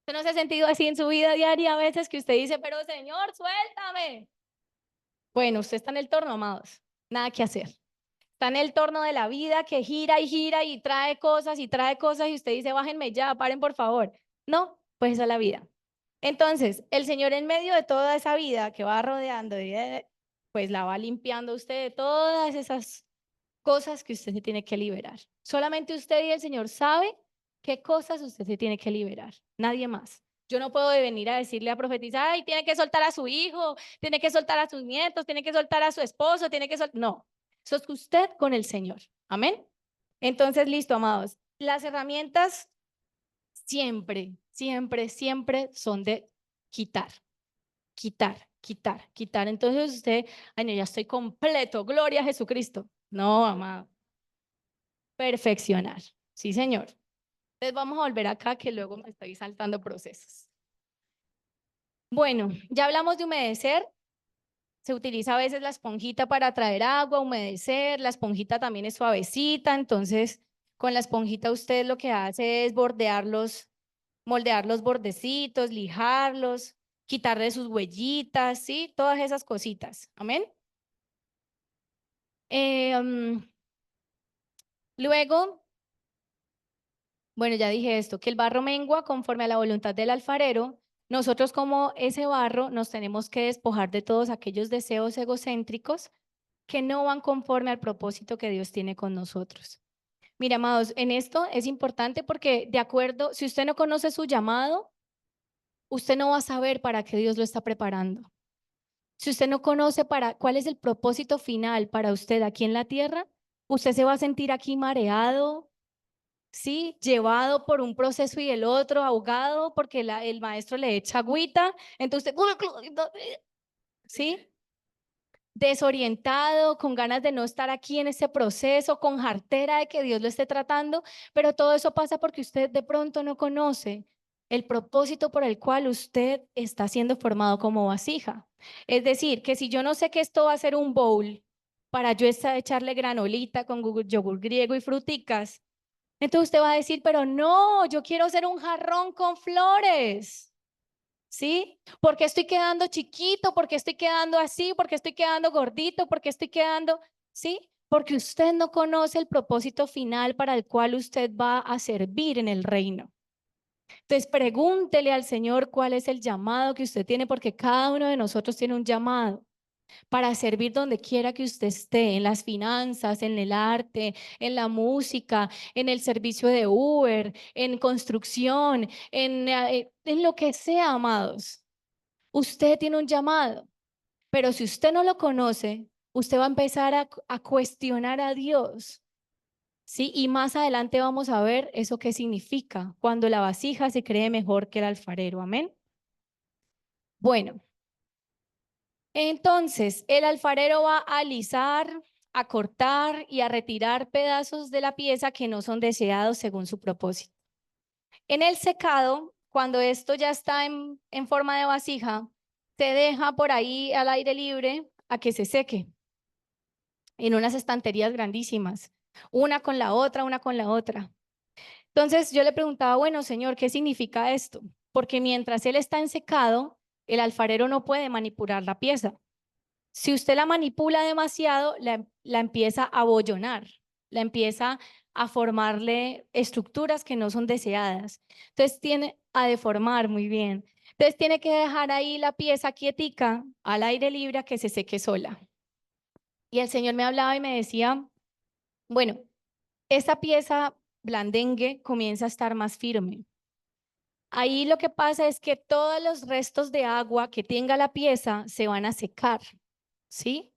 ¿Usted no se ha sentido así en su vida diaria a veces que usted dice, pero Señor, suéltame? Bueno, usted está en el torno, amados. Nada que hacer. Está en el torno de la vida que gira y trae cosas y usted dice, bájenme ya, paren por favor. No, pues esa es la vida. Entonces, el Señor en medio de toda esa vida que va rodeando, pues la va limpiando usted de todas esas cosas que usted se tiene que liberar. Solamente usted y el Señor sabe qué cosas usted se tiene que liberar, nadie más. Yo no puedo venir a decirle a profetizar, ay, tiene que soltar a su hijo, tiene que soltar a sus nietos, tiene que soltar a su esposo, tiene que soltar. No, eso es usted con el Señor. Amén. Entonces, listo, amados. Las herramientas siempre, siempre, siempre son de quitar, quitar, quitar, quitar. Entonces usted, ay, no, ya estoy completo, gloria a Jesucristo. No, amado. Perfeccionar. Sí, señor. Entonces vamos a volver acá que luego me estoy saltando procesos. Bueno, ya hablamos de humedecer. Se utiliza a veces la esponjita para traer agua, humedecer. La esponjita también es suavecita, entonces con la esponjita usted lo que hace es bordearlos, moldear los bordecitos, lijarlos, quitarle sus huellitas, ¿sí? Todas esas cositas. Amén. Luego, bueno, ya dije esto, que el barro mengua conforme a la voluntad del alfarero. Nosotros como ese barro nos tenemos que despojar de todos aquellos deseos egocéntricos que no van conforme al propósito que Dios tiene con nosotros. Mira, amados, en esto es importante porque de acuerdo, si usted no conoce su llamado, usted no va a saber para qué Dios lo está preparando. Si usted no conoce para cuál es el propósito final para usted aquí en la tierra, usted se va a sentir aquí mareado, ¿sí? Llevado por un proceso y el otro, ahogado porque el maestro le echa agüita, entonces, ¿sí? desorientado, con ganas de no estar aquí en este proceso, con jartera de que Dios lo esté tratando, pero todo eso pasa porque usted de pronto no conoce el propósito por el cual usted está siendo formado como vasija. Es decir, que si yo no sé que esto va a ser un bowl para yo echarle granolita con yogur griego y fruticas, entonces usted va a decir, pero no, yo quiero ser un jarrón con flores. ¿Sí? Porque estoy quedando chiquito, porque estoy quedando así, porque estoy quedando gordito, porque estoy quedando, ¿sí? Porque usted no conoce el propósito final para el cual usted va a servir en el reino. Entonces, pregúntele al Señor cuál es el llamado que usted tiene, porque cada uno de nosotros tiene un llamado para servir donde quiera que usted esté, en las finanzas, en el arte, en la música, en el servicio de Uber, en construcción, en lo que sea, amados. Usted tiene un llamado, pero si usted no lo conoce, usted va a empezar a cuestionar a Dios. ¿Sí? Y más adelante vamos a ver eso qué significa cuando la vasija se cree mejor que el alfarero. Amén. Bueno, entonces el alfarero va a alisar, a cortar y a retirar pedazos de la pieza que no son deseados según su propósito. En el secado, cuando esto ya está en forma de vasija, se deja por ahí al aire libre a que se seque en unas estanterías grandísimas, una con la otra, una con la otra. Entonces yo le preguntaba, bueno, señor, ¿qué significa esto? Porque mientras él está en secado, el alfarero no puede manipular la pieza. Si usted la manipula demasiado, la empieza a abollonar, la empieza a formarle estructuras que no son deseadas. Entonces tiene a deformar muy bien. Entonces tiene que dejar ahí la pieza quietica, al aire libre, a que se seque sola. Y el Señor me hablaba y me decía, bueno, esta pieza blandengue comienza a estar más firme. Ahí lo que pasa es que todos los restos de agua que tenga la pieza se van a secar, ¿sí?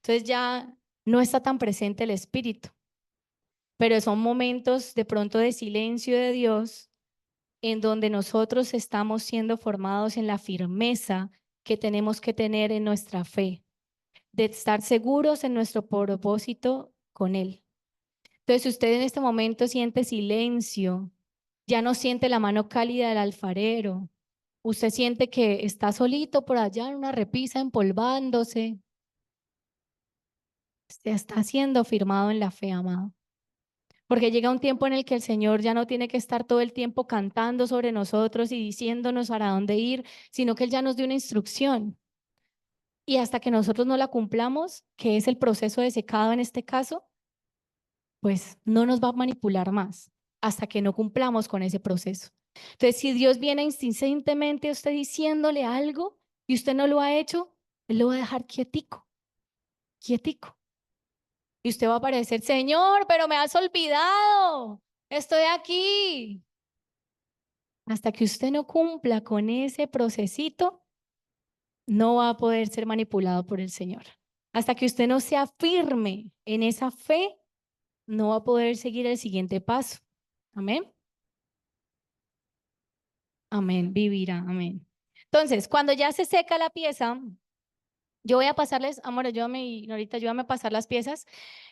Entonces ya no está tan presente el espíritu, pero son momentos de pronto de silencio de Dios en donde nosotros estamos siendo formados en la firmeza que tenemos que tener en nuestra fe, de estar seguros en nuestro propósito con Él. Entonces, si usted en este momento siente silencio, ya no siente la mano cálida del alfarero, usted siente que está solito por allá en una repisa empolvándose, se está siendo firmado en la fe, amado. Porque llega un tiempo en el que el Señor ya no tiene que estar todo el tiempo cantando sobre nosotros y diciéndonos para dónde ir, sino que Él ya nos dio una instrucción. Y hasta que nosotros no la cumplamos, que es el proceso de secado en este caso, pues no nos va a manipular más hasta que no cumplamos con ese proceso. Entonces, si Dios viene insistentemente a usted diciéndole algo y usted no lo ha hecho, Él lo va a dejar quietico, quietico. Y usted va a aparecer, Señor, pero me has olvidado, estoy aquí. Hasta que usted no cumpla con ese procesito, no va a poder ser manipulado por el Señor. Hasta que usted no sea firme en esa fe, no va a poder seguir el siguiente paso. Amén. Amén, vivirá, amén. Entonces, cuando ya se seca la pieza, yo voy a pasarles, amor, ayúdame y ahorita ayúdame a pasar las piezas.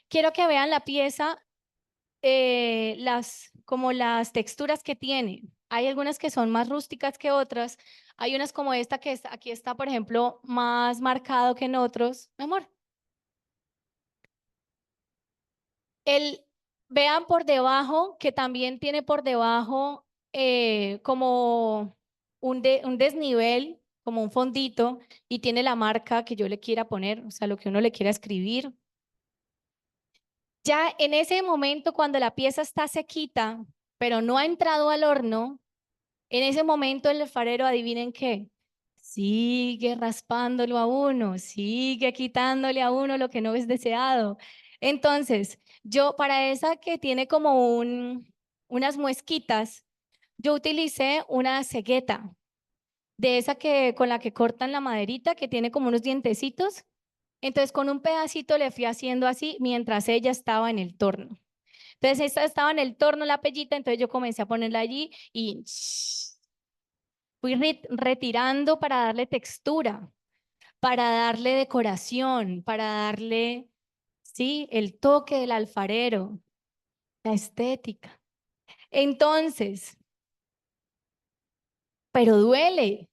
Quiero que vean la pieza, como las texturas que tiene. Hay algunas que son más rústicas que otras. Hay unas como esta que aquí está, por ejemplo, más marcado que en otros. Mi amor, el, vean por debajo que también tiene por debajo como un desnivel, como un fondito, y tiene la marca que yo le quiera poner, o sea, lo que uno le quiera escribir. Ya en ese momento, cuando la pieza está sequita, pero no ha entrado al horno, en ese momento el alfarero, adivinen qué, sigue raspándolo a uno, sigue quitándole a uno lo que no es deseado. Entonces, yo para esa que tiene como unas muesquitas, yo utilicé una cegueta, de esa que con la que cortan la maderita, que tiene como unos dientecitos. Entonces, con un pedacito le fui haciendo así mientras ella estaba en el torno. Entonces, esta estaba en el torno, la pellita, entonces yo comencé a ponerla allí y fui retirando para darle textura. para darle decoración, para darle, sí, el toque del alfarero, la estética. Entonces, pero duele,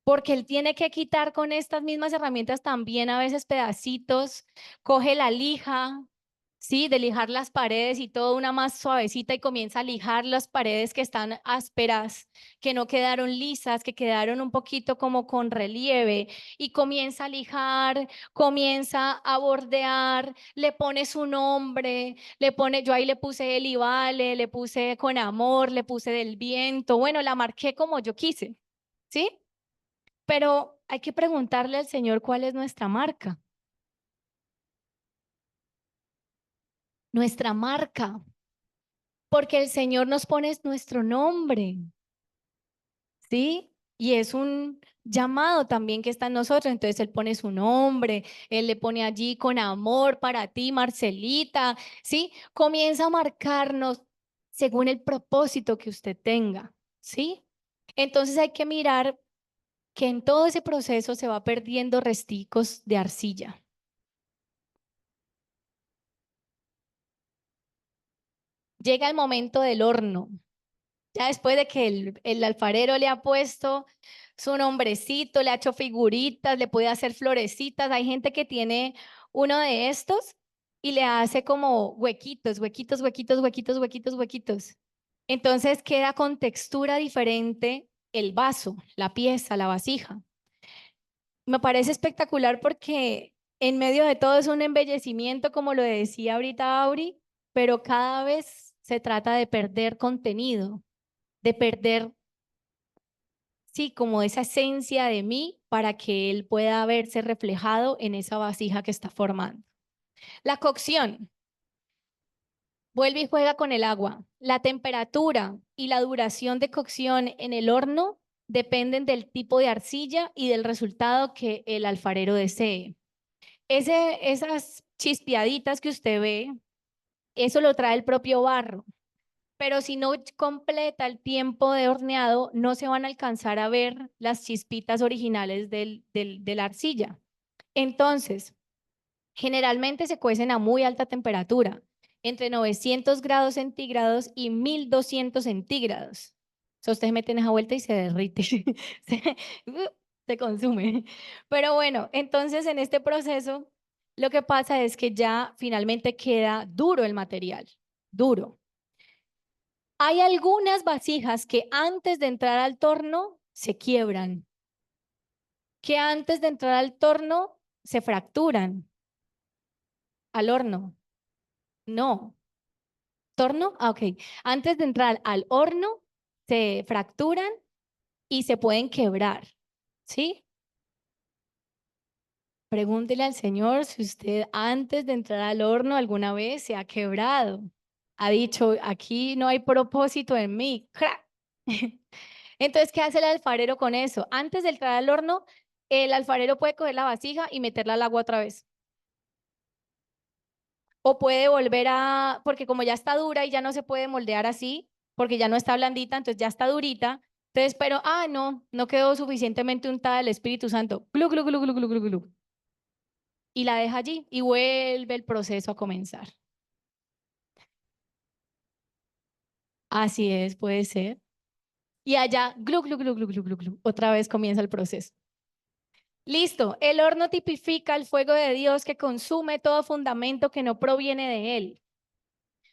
porque él tiene que quitar con estas mismas herramientas también a veces pedacitos, coge la lija, sí, de lijar las paredes y todo una más suavecita y comienza a lijar las paredes que están ásperas, que no quedaron lisas, que quedaron un poquito como con relieve y comienza a lijar, comienza a bordear, le pone su nombre, le pone, yo ahí le puse el y vale, le puse con amor, le puse del viento, bueno, la marqué como yo quise, ¿sí? Pero hay que preguntarle al Señor cuál es nuestra marca. Nuestra marca, porque el Señor nos pone nuestro nombre, ¿sí? Y es un llamado también que está en nosotros, entonces Él pone su nombre, Él le pone allí con amor para ti, Marcelita, ¿sí? Comienza a marcarnos según el propósito que usted tenga, ¿sí? Entonces hay que mirar que en todo ese proceso se va perdiendo resticos de arcilla. Llega el momento del horno. Ya después de que el alfarero le ha puesto su nombrecito, le ha hecho figuritas, le puede hacer florecitas. Hay gente que tiene uno de estos y le hace como huequitos, huequitos, huequitos, huequitos, huequitos, huequitos. Entonces queda con textura diferente el vaso, la pieza, la vasija. Me parece espectacular porque en medio de todo es un embellecimiento, como lo decía ahorita Auri, pero cada vez se trata de perder contenido, de perder, sí, como esa esencia de mí para que él pueda verse reflejado en esa vasija que está formando. La cocción, vuelve y juega con el agua. La temperatura y la duración de cocción en el horno dependen del tipo de arcilla y del resultado que el alfarero desee. Esas chispeaditas que usted ve, eso lo trae el propio barro. Pero si no completa el tiempo de horneado, no se van a alcanzar a ver las chispitas originales de la arcilla. Entonces, generalmente se cuecen a muy alta temperatura, entre 900 grados centígrados y 1200 centígrados. O sea, ustedes meten esa vuelta y se derrite, se, se consume. Pero bueno, entonces en este proceso, lo que pasa es que ya finalmente queda duro el material, duro. Hay algunas vasijas que antes de entrar al torno se quiebran, que antes de entrar al torno se fracturan. Al horno, no. ¿Torno? Ah, ok. Antes de entrar al horno se fracturan y se pueden quebrar, ¿sí? Pregúntele al Señor si usted antes de entrar al horno alguna vez se ha quebrado. Ha dicho, aquí no hay propósito en mí. ¡Crack! Entonces, ¿qué hace el alfarero con eso? Antes de entrar al horno, el alfarero puede coger la vasija y meterla al agua otra vez. O puede volver a, porque como ya está dura y ya no se puede moldear así, porque ya no está blandita, entonces ya está durita. Entonces, pero, no, no quedó suficientemente untada el Espíritu Santo. Glu, glu, glu, glu, glu, glu, glu. Y la deja allí y vuelve el proceso a comenzar. Así es, puede ser. Y allá, glu, glu, glu, glu, glu, glu, glu. Otra vez comienza el proceso. Listo, el horno tipifica el fuego de Dios que consume todo fundamento que no proviene de él,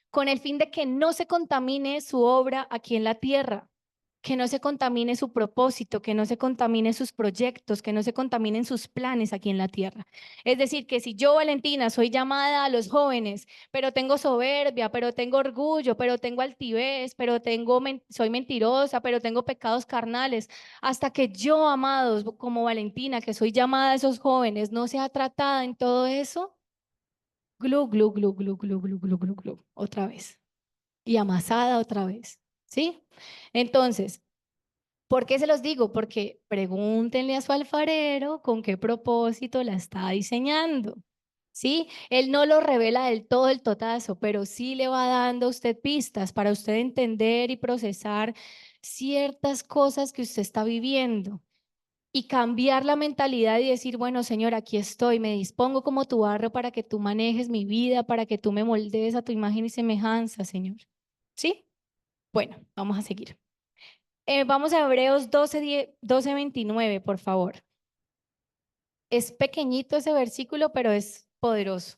con el fin de que no se contamine su obra aquí en la tierra, que no se contamine su propósito, que no se contamine sus proyectos, que no se contaminen sus planes aquí en la tierra. Es decir, que si yo, Valentina, soy llamada a los jóvenes, pero tengo soberbia, pero tengo orgullo, pero tengo altivez, pero soy mentirosa, pero tengo pecados carnales, hasta que yo, amados, como Valentina, que soy llamada a esos jóvenes, no sea tratada en todo eso, glu, glu, glu, glu, glu, glu, glu, glu, glu, otra vez. Y amasada otra vez, ¿sí? Entonces, ¿por qué se los digo? Porque pregúntenle a su alfarero con qué propósito la está diseñando, ¿sí? Él no lo revela del todo el totazo, pero sí le va dando a usted pistas para usted entender y procesar ciertas cosas que usted está viviendo. y cambiar la mentalidad y decir, bueno, Señor, aquí estoy, me dispongo como tu barro para que tú manejes mi vida, para que tú me moldees a tu imagen y semejanza, Señor. ¿Sí? Bueno, vamos a seguir. Vamos a Hebreos 12:29, por favor. Es pequeñito ese versículo, pero es poderoso.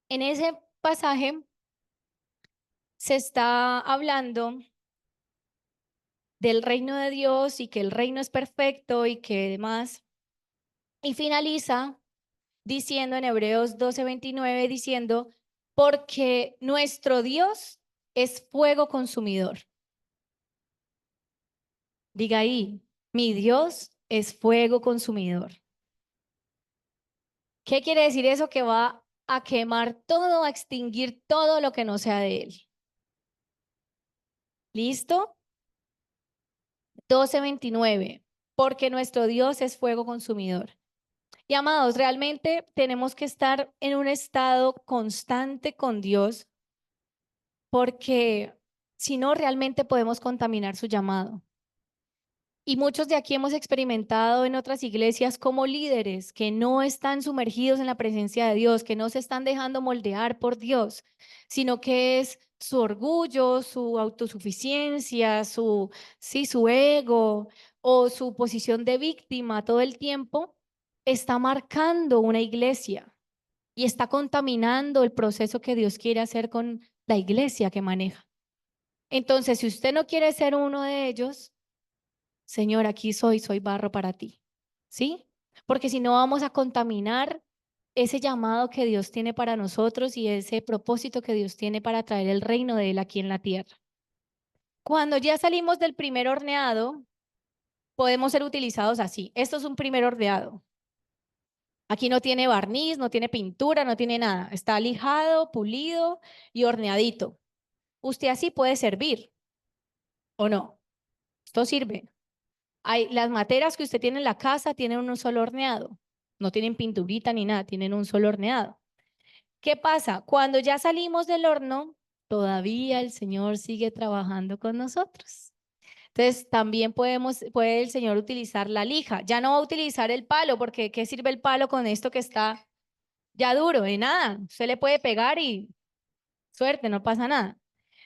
En ese pasaje se está hablando del reino de Dios y que el reino es perfecto y que demás. Y finaliza diciendo en Hebreos 12:29, diciendo, porque nuestro Dios es fuego consumidor. Diga ahí, mi Dios es fuego consumidor. ¿Qué quiere decir eso? Que va a quemar todo, a extinguir todo lo que no sea de Él. ¿Listo? 12:29, porque nuestro Dios es fuego consumidor. Y amados, realmente tenemos que estar en un estado constante con Dios, porque si no, realmente podemos contaminar su llamado. Y muchos de aquí hemos experimentado en otras iglesias como líderes que no están sumergidos en la presencia de Dios, que no se están dejando moldear por Dios, sino que es su orgullo, su autosuficiencia, sí, su ego o su posición de víctima todo el tiempo, está marcando una iglesia y está contaminando el proceso que Dios quiere hacer con la iglesia que maneja. Entonces, si usted no quiere ser uno de ellos, Señor, aquí soy barro para ti. ¿Sí? Porque si no vamos a contaminar ese llamado que Dios tiene para nosotros y ese propósito que Dios tiene para traer el reino de Él aquí en la tierra. Cuando ya salimos del primer horneado, podemos ser utilizados así. Esto es un primer horneado. Aquí no tiene barniz, no tiene pintura, no tiene nada. Está lijado, pulido y horneadito. Usted así puede servir, ¿o no? Esto sirve. Las materas que usted tiene en la casa tienen un solo horneado, no tienen pinturita ni nada, tienen un solo horneado. ¿Qué pasa? Cuando ya salimos del horno, todavía el Señor sigue trabajando con nosotros. Entonces, también puede el Señor utilizar la lija. Ya no va a utilizar el palo, porque ¿qué sirve el palo con esto que está ya duro? De nada. Usted le puede pegar y suerte, no pasa nada.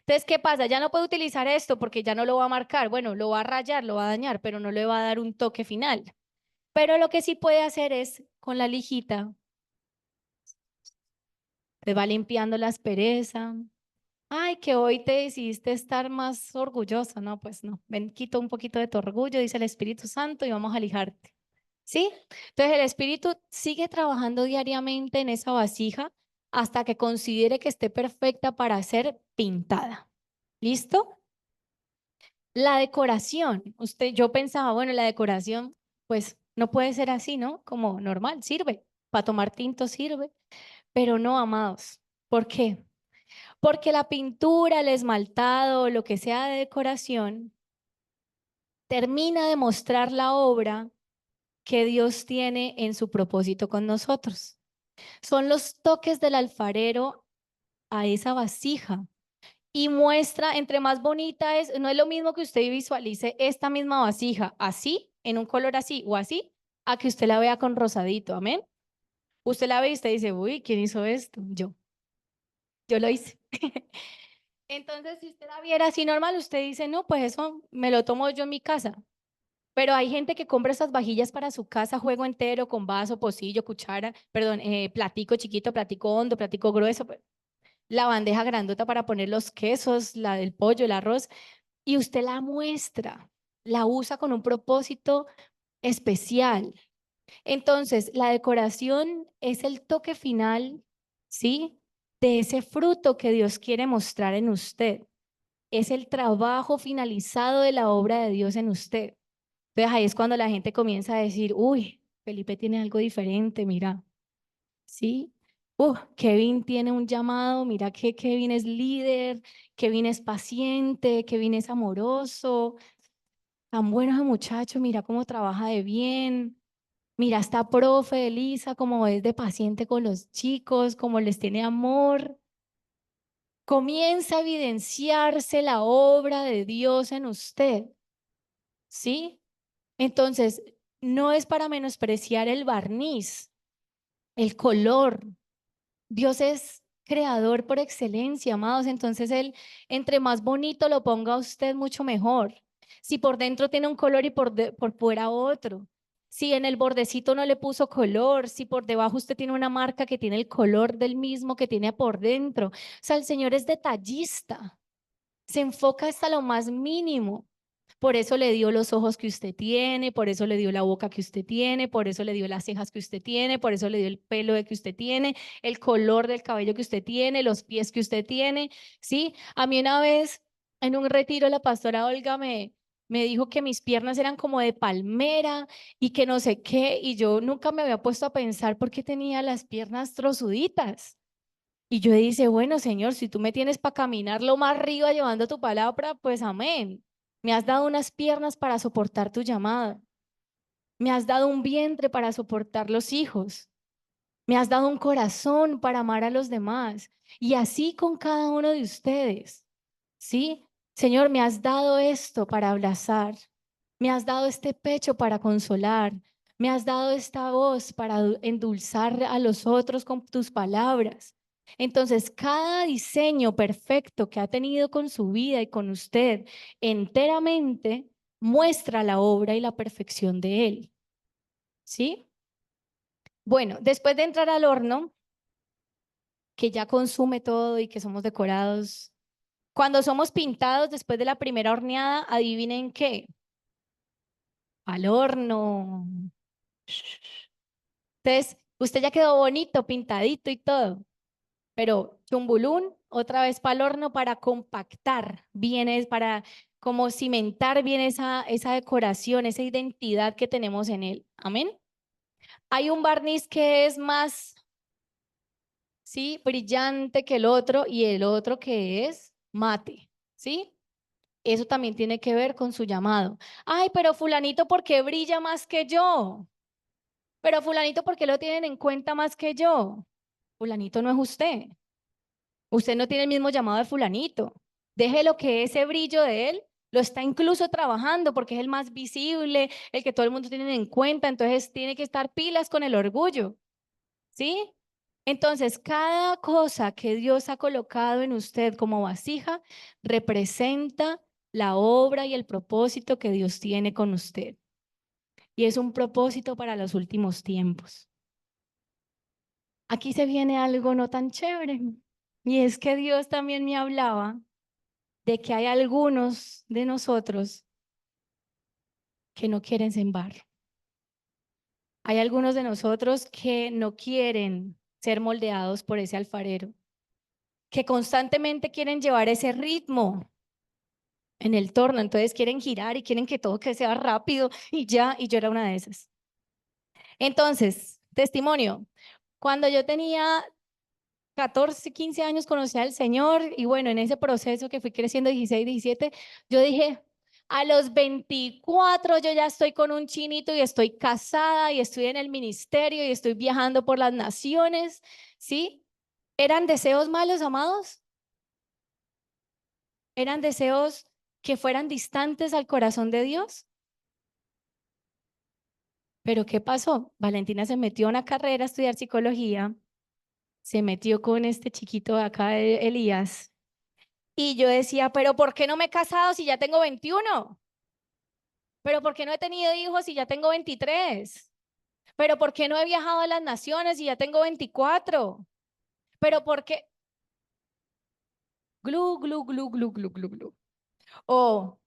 Entonces, ¿qué pasa? Ya no puede utilizar esto porque ya no lo va a marcar. Bueno, lo va a rayar, lo va a dañar, pero no le va a dar un toque final. Pero lo que sí puede hacer es con la lijita, te va limpiando la aspereza. Ay, que hoy te decidiste estar más orgulloso. No, pues no. Ven, quito un poquito de tu orgullo, dice el Espíritu Santo, y vamos a lijarte. ¿Sí? Entonces el Espíritu sigue trabajando diariamente en esa vasija hasta que considere que esté perfecta para ser pintada. ¿Listo? La decoración. Yo pensaba, bueno, la decoración, pues no puede ser así, ¿no? Como normal, sirve. Para tomar tinto sirve, pero no, amados. ¿Por qué? Porque la pintura, el esmaltado, lo que sea de decoración, termina de mostrar la obra que Dios tiene en su propósito con nosotros. Son los toques del alfarero a esa vasija y muestra, entre más bonita es, no es lo mismo que usted visualice esta misma vasija así, en un color así o así, a que usted la vea con rosadito, amén. Usted la ve y usted dice, uy, ¿quién hizo esto? Yo lo hice. Entonces, si usted la viera así normal, usted dice, no, pues eso me lo tomo yo en mi casa. Pero hay gente que compra esas vajillas para su casa, juego entero, con vaso, pocillo, cuchara, perdón, platico chiquito, platico hondo, platico grueso, pues, la bandeja grandota para poner los quesos, la del pollo, el arroz, y usted la muestra, la usa con un propósito especial. Entonces, la decoración es el toque final, ¿sí? De ese fruto que Dios quiere mostrar en usted. Es el trabajo finalizado de la obra de Dios en usted. Entonces ahí es cuando la gente comienza a decir, uy, Felipe tiene algo diferente, mira, ¿sí? Kevin tiene un llamado, mira que Kevin es líder, Kevin es paciente, Kevin es amoroso, tan bueno ese muchacho, mira cómo trabaja de bien, mira esta profe Elisa, cómo es de paciente con los chicos, cómo les tiene amor. comienza a evidenciarse la obra de Dios en usted, ¿sí? Entonces, no es para menospreciar el barniz, el color. Dios es creador por excelencia, amados. Entonces, Él, entre más bonito lo ponga a usted, mucho mejor. Si por dentro tiene un color y por fuera otro. Si en el bordecito no le puso color, si por debajo usted tiene una marca que tiene el color del mismo que tiene por dentro. O sea, el Señor es detallista. Se enfoca hasta lo más mínimo. Por eso le dio los ojos que usted tiene, por eso le dio la boca que usted tiene, por eso le dio las cejas que usted tiene, por eso le dio el pelo de que usted tiene, el color del cabello que usted tiene, los pies que usted tiene, ¿sí? A mí una vez en un retiro la pastora Olga me dijo que mis piernas eran como de palmera y que no sé qué, y yo nunca me había puesto a pensar por qué tenía las piernas trozuditas. Y yo dice, bueno, Señor, si tú me tienes para caminar lo más arriba llevando tu palabra, pues amén. Me has dado unas piernas para soportar tu llamada. Me has dado un vientre para soportar los hijos. Me has dado un corazón para amar a los demás. Y así con cada uno de ustedes. ¿Sí? Señor, me has dado esto para abrazar. Me has dado este pecho para consolar. Me has dado esta voz para endulzar a los otros con tus palabras. Entonces, cada diseño perfecto que ha tenido con su vida y con usted enteramente muestra la obra y la perfección de Él. ¿Sí? Bueno, después de entrar al horno, que ya consume todo y que somos decorados, cuando somos pintados después de la primera horneada, adivinen qué, al horno. Entonces, usted ya quedó bonito, pintadito y todo, pero chumbulún, otra vez para el horno para compactar bien, es para como cimentar bien esa decoración, esa identidad que tenemos en él. Amén. Hay un barniz que es más, sí, brillante que el otro y el otro que es mate, ¿sí? Eso también tiene que ver con su llamado. Ay, pero fulanito, ¿por qué brilla más que yo? Pero fulanito, ¿por qué lo tienen en cuenta más que yo? Fulanito no es usted. Usted no tiene el mismo llamado de fulanito. Déjelo que ese brillo de él lo está incluso trabajando porque es el más visible, el que todo el mundo tiene en cuenta, entonces tiene que estar pilas con el orgullo, ¿sí? Entonces, cada cosa que Dios ha colocado en usted como vasija representa la obra y el propósito que Dios tiene con usted. Y es un propósito para los últimos tiempos. Aquí se viene algo no tan chévere. Y es que Dios también me hablaba de que hay algunos de nosotros que no quieren sembrar. Hay algunos de nosotros que no quieren ser moldeados por ese alfarero, que constantemente quieren llevar ese ritmo en el torno, entonces quieren girar y quieren que todo que sea rápido y ya, y yo era una de esas. Entonces, testimonio, cuando yo tenía 14, 15 años conocí al Señor y bueno, en ese proceso que fui creciendo 16, 17, yo dije, a los 24 yo ya estoy con un chinito y estoy casada y estoy en el ministerio y estoy viajando por las naciones, ¿sí? ¿Eran deseos malos, amados? ¿Eran deseos que fueran distantes al corazón de Dios? Pero ¿qué pasó? Valentina se metió a una carrera a estudiar psicología, se metió con este chiquito de acá, Elías, y yo decía, pero ¿por qué no me he casado si ya tengo 21? ¿Pero por qué no he tenido hijos si ya tengo 23? ¿Pero por qué no he viajado a las naciones si ya tengo 24? ¿Pero por qué? Glu, glu, glu, glu, glu, glu, glu. O,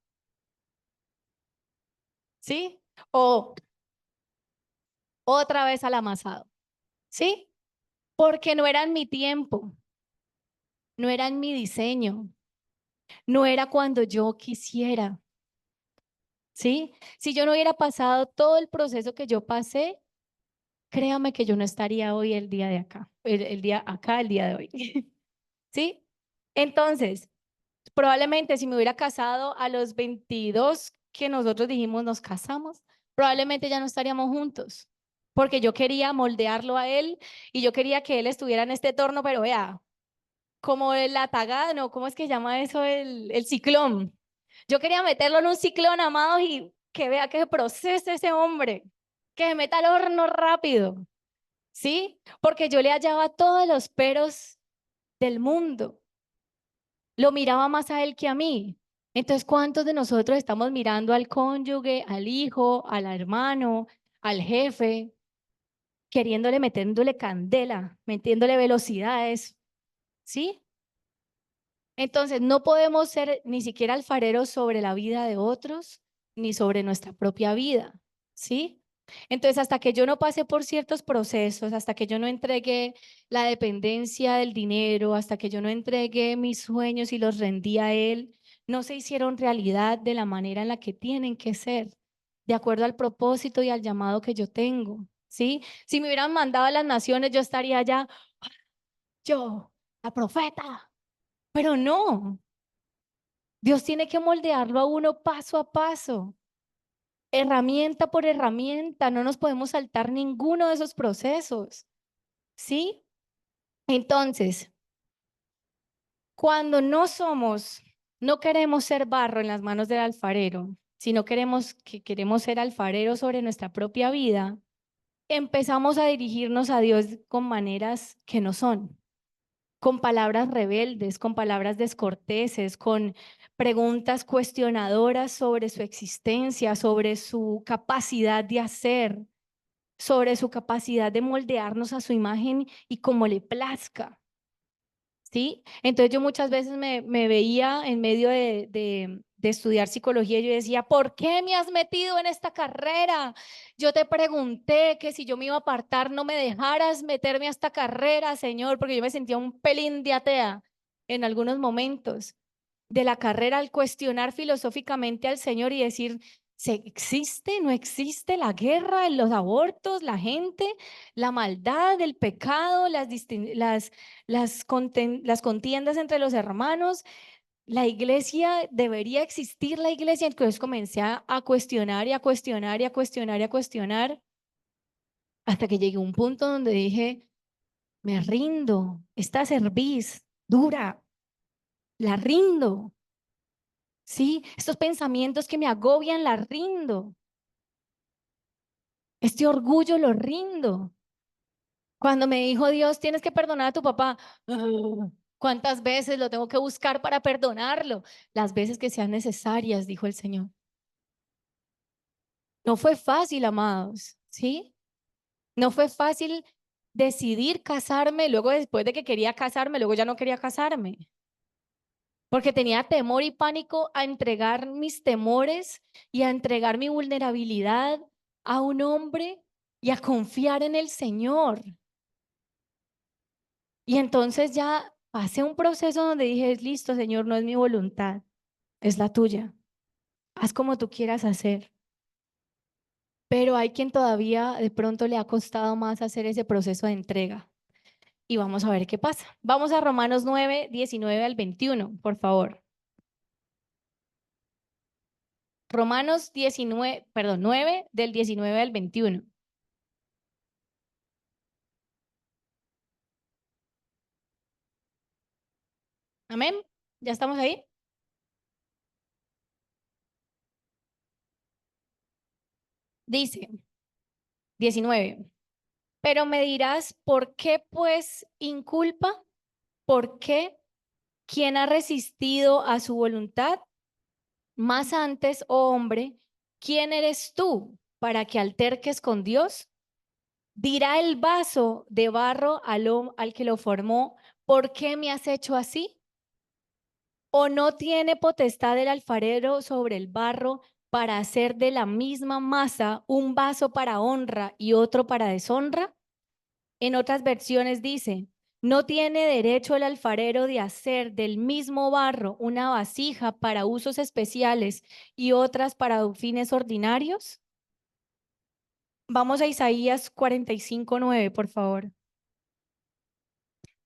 ¿sí? O otra vez al amasado, ¿sí? Porque no era en mi tiempo, no era en mi diseño, no era cuando yo quisiera, ¿sí? Si yo no hubiera pasado todo el proceso que yo pasé, créame que yo no estaría hoy el día de acá, el día acá, el día de hoy. ¿Sí? Entonces, probablemente si me hubiera casado a los 22 que nosotros dijimos nos casamos, probablemente ya no estaríamos juntos, porque yo quería moldearlo a él y yo quería que él estuviera en este torno, pero vea, como el atagano, ¿cómo es que llama eso? El ciclón. Yo quería meterlo en un ciclón, amados, y que vea que se procese ese hombre, que se meta al horno rápido, ¿sí? Porque yo le hallaba todos los peros del mundo. Lo miraba más a él que a mí. Entonces, ¿cuántos de nosotros estamos mirando al cónyuge, al hijo, al hermano, al jefe, queriéndole, metiéndole candela, metiéndole velocidades, ¿sí? Entonces, no podemos ser ni siquiera alfareros sobre la vida de otros, ni sobre nuestra propia vida, ¿sí? Entonces, hasta que yo no pase por ciertos procesos, hasta que yo no entregue la dependencia del dinero, hasta que yo no entregue mis sueños y los rendí a Él, no se hicieron realidad de la manera en la que tienen que ser, de acuerdo al propósito y al llamado que yo tengo, ¿sí? Si me hubieran mandado a las naciones, yo estaría allá, yo, la profeta, pero no. Dios tiene que moldearlo a uno paso a paso, herramienta por herramienta. No nos podemos saltar ninguno de esos procesos, ¿sí? Entonces, cuando no queremos ser barro en las manos del alfarero, sino queremos ser alfareros sobre nuestra propia vida, empezamos a dirigirnos a Dios con maneras que no son, con palabras rebeldes, con palabras descorteses, con preguntas cuestionadoras sobre su existencia, sobre su capacidad de hacer, sobre su capacidad de moldearnos a su imagen y como le plazca. ¿Sí? Entonces yo muchas veces me veía en medio de estudiar psicología y yo decía, ¿por qué me has metido en esta carrera? Yo te pregunté que si yo me iba a apartar, no me dejaras meterme a esta carrera, Señor, porque yo me sentía un pelín de atea en algunos momentos de la carrera al cuestionar filosóficamente al Señor y decir, ¿se existe, no existe la guerra, los abortos, la gente, la maldad, el pecado, las contiendas entre los hermanos? La iglesia, ¿debería existir la iglesia? Entonces comencé a cuestionar y a cuestionar y a cuestionar y a cuestionar hasta que llegué a un punto donde dije, me rindo, esta cerviz dura, la rindo. Sí, estos pensamientos que me agobian, la rindo. Este orgullo lo rindo. Cuando me dijo Dios, tienes que perdonar a tu papá. ¿Cuántas veces lo tengo que buscar para perdonarlo? Las veces que sean necesarias, dijo el Señor. No fue fácil, amados, ¿sí? No fue fácil decidir casarme, luego después de que quería casarme, luego ya no quería casarme, porque tenía temor y pánico a entregar mis temores y a entregar mi vulnerabilidad a un hombre y a confiar en el Señor. Y entonces ya pasé un proceso donde dije, listo, Señor, no es mi voluntad, es la tuya. Haz como tú quieras hacer. Pero hay quien todavía de pronto le ha costado más hacer ese proceso de entrega. Y vamos a ver qué pasa. Vamos a Romanos 9, 19 al 21, por favor. Romanos 19, perdón, 9 del 19 al 21. Amén. ¿Ya estamos ahí? Dice 19. Pero me dirás, ¿por qué pues inculpa? ¿Por qué? ¿Quién ha resistido a su voluntad? Más antes, oh hombre, ¿quién eres tú para que alterques con Dios? Dirá el vaso de barro al que lo formó, ¿por qué me has hecho así? ¿O no tiene potestad el alfarero sobre el barro para hacer de la misma masa un vaso para honra y otro para deshonra? En otras versiones dice, ¿no tiene derecho el alfarero de hacer del mismo barro una vasija para usos especiales y otras para fines ordinarios? Vamos a Isaías 45:9, por favor.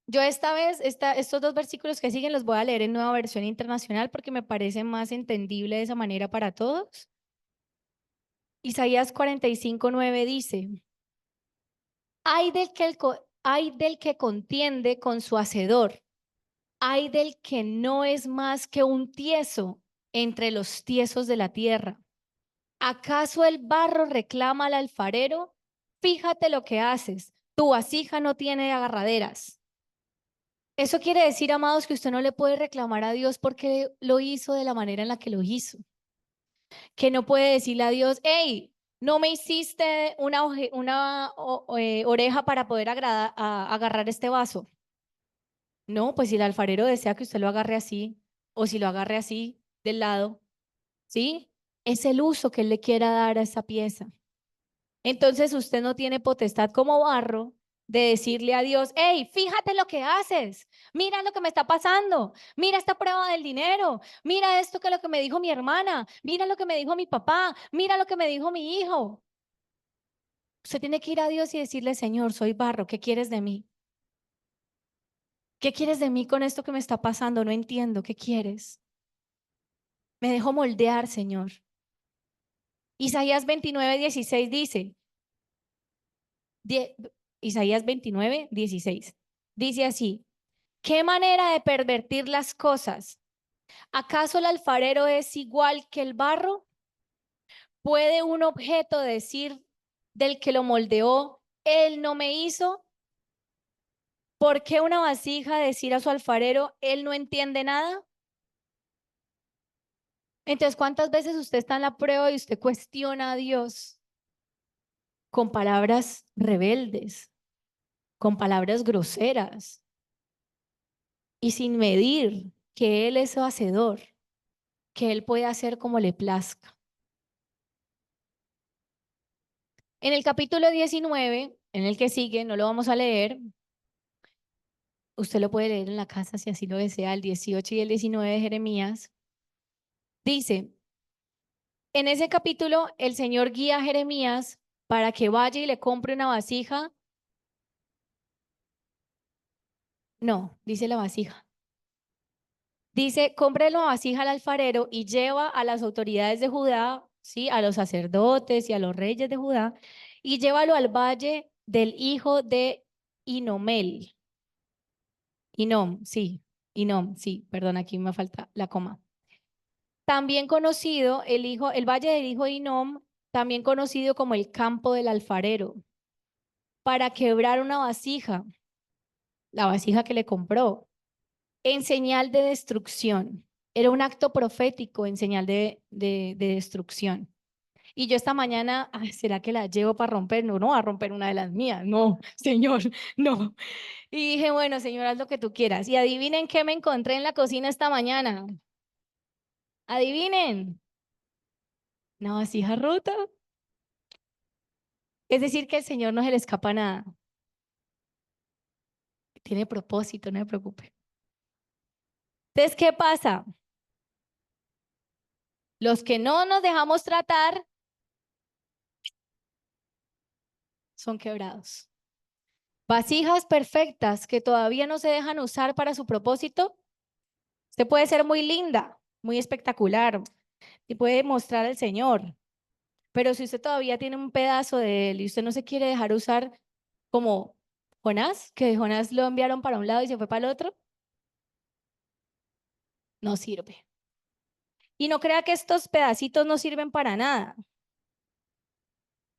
Yo esta vez, estos dos versículos que siguen los voy a leer en Nueva Versión Internacional porque me parece más entendible de esa manera para todos. Isaías 45:9 dice, hay del que contiende con su hacedor. Ay del que no es más que un tieso entre los tiesos de la tierra. ¿Acaso el barro reclama al alfarero? Fíjate lo que haces. Tu vasija no tiene agarraderas. Eso quiere decir, amados, que usted no le puede reclamar a Dios porque lo hizo de la manera en la que lo hizo. Que no puede decirle a Dios, hey, no me hiciste una oreja para poder agarrar este vaso. No, pues si el alfarero desea que usted lo agarre así, o si lo agarre así, del lado, ¿sí? Es el uso que él le quiera dar a esa pieza. Entonces usted no tiene potestad como barro de decirle a Dios, hey, fíjate lo que haces, mira lo que me está pasando, mira esta prueba del dinero, mira esto que es lo que me dijo mi hermana, mira lo que me dijo mi papá, mira lo que me dijo mi hijo. Usted tiene que ir a Dios y decirle, Señor, soy barro, ¿qué quieres de mí? ¿Qué quieres de mí con esto que me está pasando? No entiendo, ¿qué quieres? Me dejo moldear, Señor. Isaías 29:16 dice, die- Isaías 29:16, dice así, ¿qué manera de pervertir las cosas? ¿Acaso el alfarero es igual que el barro? ¿Puede un objeto decir del que lo moldeó, él no me hizo? ¿Por qué una vasija decir a su alfarero, él no entiende nada? Entonces, ¿cuántas veces usted está en la prueba y usted cuestiona a Dios con palabras rebeldes, con palabras groseras y sin medir que Él es su hacedor, que Él puede hacer como le plazca? En el capítulo 19, en el que sigue, no lo vamos a leer, usted lo puede leer en la casa si así lo desea, el 18 y el 19 de Jeremías, dice, en ese capítulo el Señor guía a Jeremías para que vaya y le compre una vasija. No, dice la vasija. Dice, compre la vasija al alfarero y lleva a las autoridades de Judá, ¿sí? A los sacerdotes y a los reyes de Judá, y llévalo al valle del hijo de Inomel. Inom, sí, perdón, aquí me falta la coma. También conocido, el valle del hijo de Inom, también conocido como el campo del alfarero, para quebrar una vasija, la vasija que le compró, en señal de destrucción. Era un acto profético en señal de destrucción. Y yo esta mañana, ay, ¿será que la llevo para romper? No, no va a romper una de las mías. No, señor, no. Y dije, bueno, señor, haz lo que tú quieras. Y adivinen qué me encontré en la cocina esta mañana. Adivinen. Una vasija rota. Es decir, que al Señor no se le escapa nada. Tiene propósito, no se preocupe. Entonces, ¿qué pasa? Los que no nos dejamos tratar son quebrados. Vasijas perfectas que todavía no se dejan usar para su propósito. Usted puede ser muy linda, muy espectacular y puede mostrar al Señor, pero si usted todavía tiene un pedazo de él y usted no se quiere dejar usar como Jonás, que Jonás lo enviaron para un lado y se fue para el otro, no sirve. Y no crea que estos pedacitos no sirven para nada.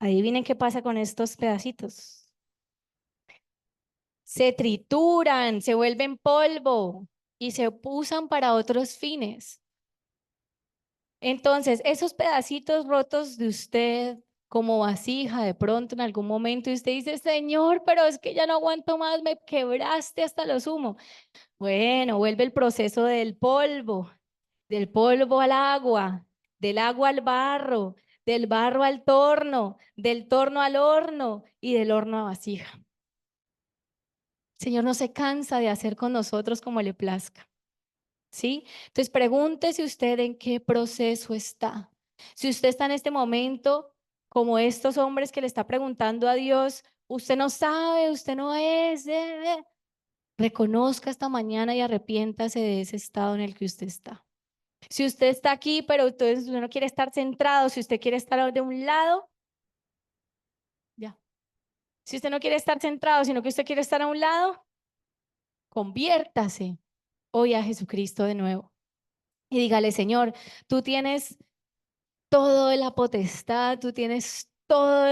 Adivinen qué pasa con estos pedacitos. Se trituran, se vuelven polvo y se usan para otros fines. Entonces, esos pedacitos rotos de usted como vasija, de pronto en algún momento y usted dice, Señor, pero es que ya no aguanto más, me quebraste hasta lo sumo. Bueno, vuelve el proceso del polvo al agua, del agua al barro, del barro al torno, del torno al horno y del horno a vasija. Señor no se cansa de hacer con nosotros como le plazca. ¿Sí? Entonces pregúntese usted en qué proceso está. Si usted está en este momento como estos hombres que le está preguntando a Dios, usted no sabe, usted no es, reconozca esta mañana y arrepiéntase de ese estado en el que usted está. Si usted está aquí, pero entonces usted no quiere estar centrado, si usted quiere estar de un lado, ya. Si usted no quiere estar centrado, sino que usted quiere estar a un lado, conviértase. hoy a Jesucristo de nuevo. Y dígale, Señor, tú tienes toda la potestad, tú tienes todo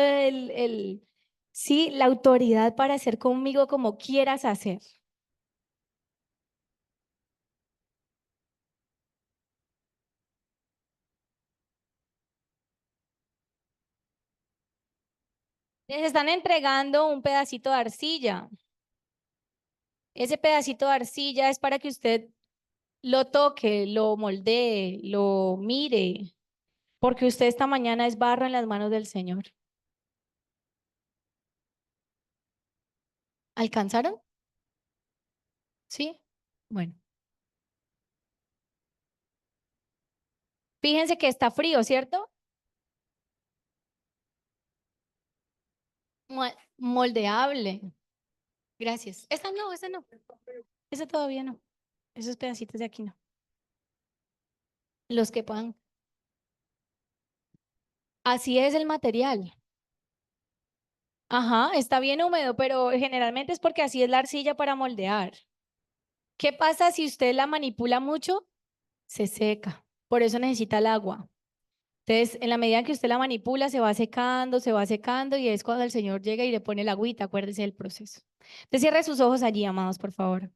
sí, la autoridad para hacer conmigo como quieras hacer. Les están entregando un pedacito de arcilla. Ese pedacito de arcilla es para que usted lo toque, lo moldee, lo mire, porque usted esta mañana es barro en las manos del Señor. ¿Alcanzaron? ¿Sí? Bueno. Fíjense que está frío, ¿cierto? Moldeable. Gracias. Esta no, esta no. Esa todavía no. Esos pedacitos de aquí no. Los que puedan. Así es el material. Ajá, está bien húmedo, pero generalmente es porque así es la arcilla para moldear. ¿Qué pasa si usted la manipula mucho? Se seca. Por eso necesita el agua. Entonces, en la medida que usted la manipula, se va secando y es cuando el Señor llega y le pone la agüita. Acuérdese del proceso. Entonces, cierre sus ojos allí, amados, por favor.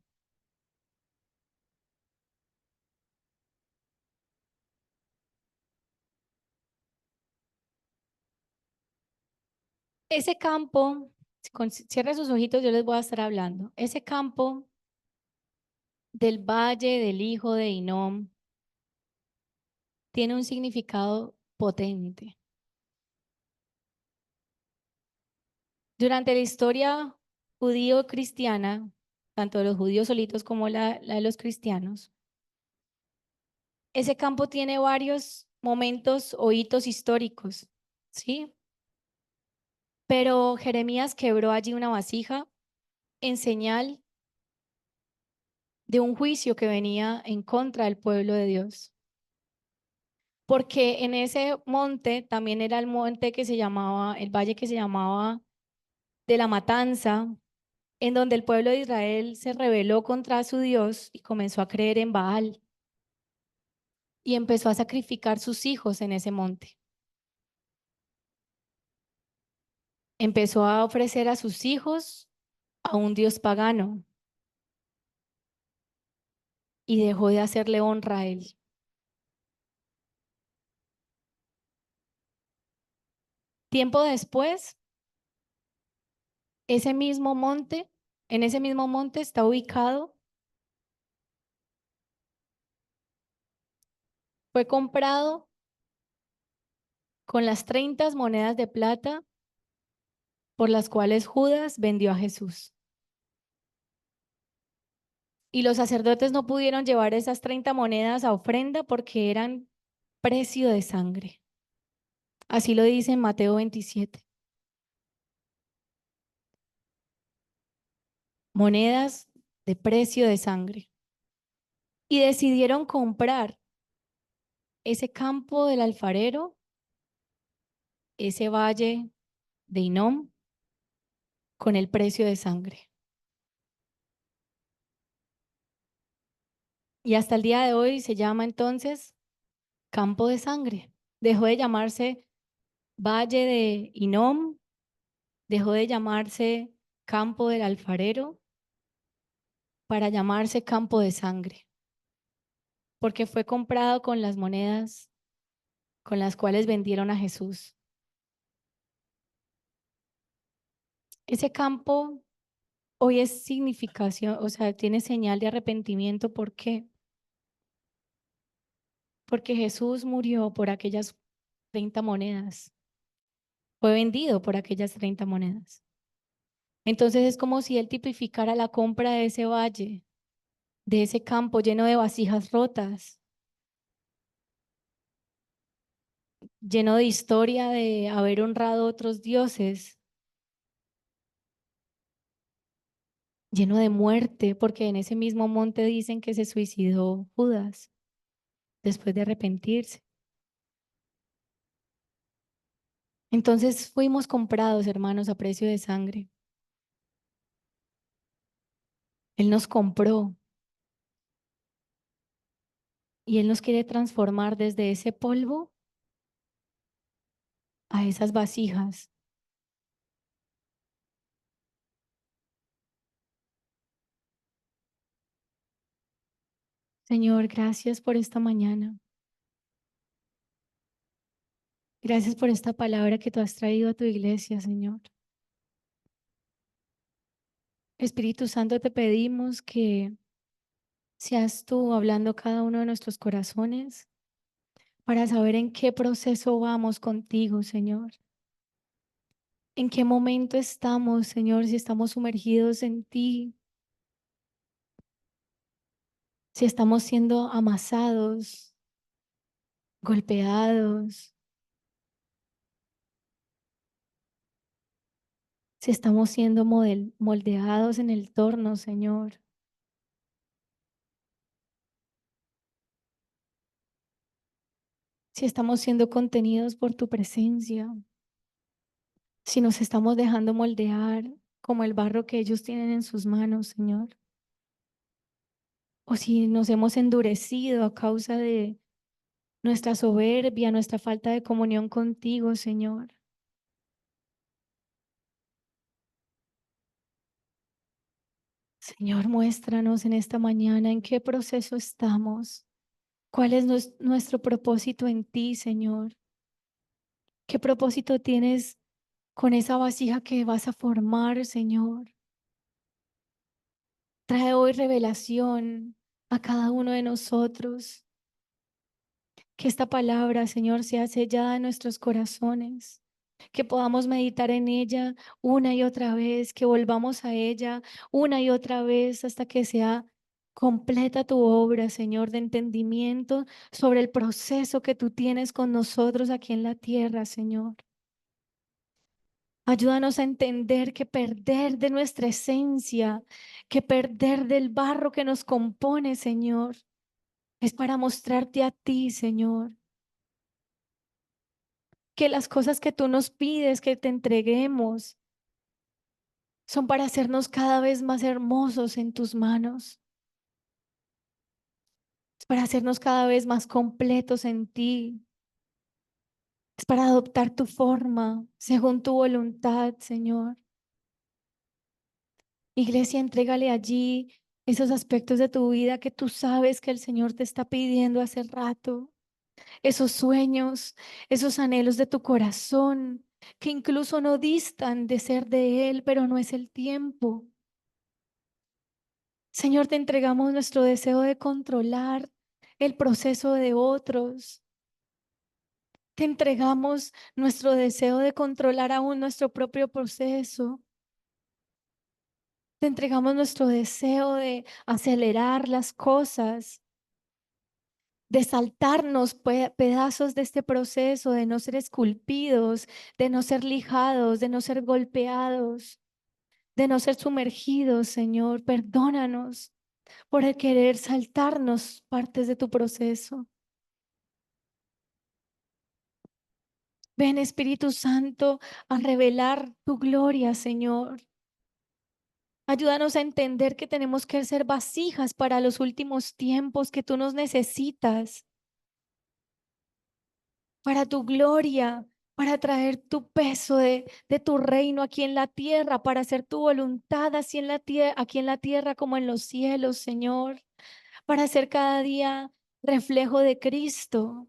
Ese campo, cierre sus ojitos, yo les voy a estar hablando. Ese campo del Valle del Hijo de Hinnom tiene un significado potente. Durante la historia judío-cristiana, tanto de los judíos solitos como la de los cristianos, ese campo tiene varios momentos o hitos históricos, ¿sí? Pero Jeremías quebró allí una vasija en señal de un juicio que venía en contra del pueblo de Dios. Porque en ese monte también era el monte que se llamaba, el valle que se llamaba de la Matanza, en donde el pueblo de Israel se rebeló contra su Dios y comenzó a creer en Baal y empezó a sacrificar sus hijos en ese monte. Empezó a ofrecer a sus hijos a un Dios pagano y dejó de hacerle honra a él. Tiempo después, ese mismo monte, en ese mismo monte está ubicado, fue comprado con las 30 monedas de plata por las cuales Judas vendió a Jesús. Y los sacerdotes no pudieron llevar esas 30 monedas a ofrenda porque eran precio de sangre. Así lo dice en Mateo 27. Monedas de precio de sangre. Y decidieron comprar ese campo del alfarero, ese valle de Hinnom, con el precio de sangre. Y hasta el día de hoy se llama entonces campo de sangre. Dejó de llamarse valle de Hinnom, dejó de llamarse campo del alfarero para llamarse campo de sangre, porque fue comprado con las monedas con las cuales vendieron a Jesús. Ese campo hoy es significación, o sea, tiene señal de arrepentimiento. ¿Por qué? Porque Jesús murió por aquellas 30 monedas. Fue vendido por aquellas 30 monedas. Entonces es como si él tipificara la compra de ese valle, de ese campo lleno de vasijas rotas, lleno de historia de haber honrado a otros dioses, lleno de muerte, porque en ese mismo monte dicen que se suicidó Judas después de arrepentirse. Entonces fuimos comprados, hermanos, a precio de sangre. Él nos compró. Y Él nos quiere transformar desde ese polvo a esas vasijas. Señor, gracias por esta mañana. Gracias por esta palabra que tú has traído a tu iglesia, Señor. Espíritu Santo, te pedimos que seas tú hablando a cada uno de nuestros corazones para saber en qué proceso vamos contigo, Señor. En qué momento estamos, Señor, si estamos sumergidos en ti, si estamos siendo amasados, golpeados, si estamos siendo moldeados en el torno, Señor. Si estamos siendo contenidos por tu presencia, si nos estamos dejando moldear como el barro que ellos tienen en sus manos, Señor, o si nos hemos endurecido a causa de nuestra soberbia, nuestra falta de comunión contigo, Señor. Señor, muéstranos en esta mañana en qué proceso estamos, cuál es nuestro propósito en ti, Señor. ¿Qué propósito tienes con esa vasija que vas a formar, Señor? Trae hoy revelación a cada uno de nosotros. Que esta palabra, Señor, sea sellada en nuestros corazones. Que podamos meditar en ella una y otra vez, que volvamos a ella una y otra vez hasta que sea completa tu obra, Señor, de entendimiento sobre el proceso que tú tienes con nosotros aquí en la tierra, Señor. Ayúdanos a entender que perder de nuestra esencia, que perder del barro que nos compone, Señor, es para mostrarte a ti, Señor. Que las cosas que tú nos pides que te entreguemos son para hacernos cada vez más hermosos en tus manos, es para hacernos cada vez más completos en ti, es para adoptar tu forma según tu voluntad, Señor. Iglesia, entrégale allí esos aspectos de tu vida que tú sabes que el Señor te está pidiendo hace rato, esos sueños, esos anhelos de tu corazón que incluso no distan de ser de Él, pero no es el tiempo. Señor, te entregamos nuestro deseo de controlar el proceso de otros. Te entregamos nuestro deseo de controlar aún nuestro propio proceso. Te entregamos nuestro deseo de acelerar las cosas, de saltarnos pedazos de este proceso, de no ser esculpidos, de no ser lijados, de no ser golpeados, de no ser sumergidos, Señor. Perdónanos por el querer saltarnos partes de tu proceso. Ven, Espíritu Santo, a revelar tu gloria, Señor. Ayúdanos a entender que tenemos que ser vasijas para los últimos tiempos, que tú nos necesitas para tu gloria, para traer tu peso de tu reino aquí en la tierra, para hacer tu voluntad así en la aquí en la tierra como en los cielos, Señor, para ser cada día reflejo de Cristo.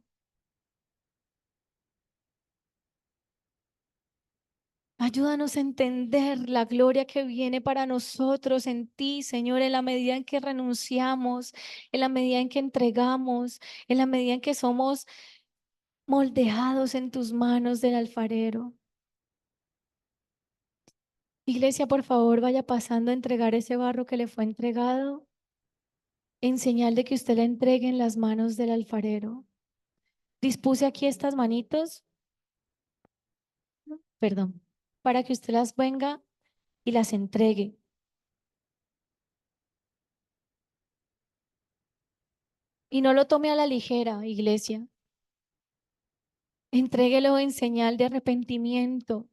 Ayúdanos a entender la gloria que viene para nosotros en ti, Señor, en la medida en que renunciamos, en la medida en que entregamos, en la medida en que somos moldeados en tus manos del alfarero. Iglesia, por favor, vaya pasando a entregar ese barro que le fue entregado en señal de que usted la entregue en las manos del alfarero. Dispuse aquí estas manitos, perdón, para que usted las venga y las entregue. Y no lo tome a la ligera, iglesia. Entréguelo en señal de arrepentimiento.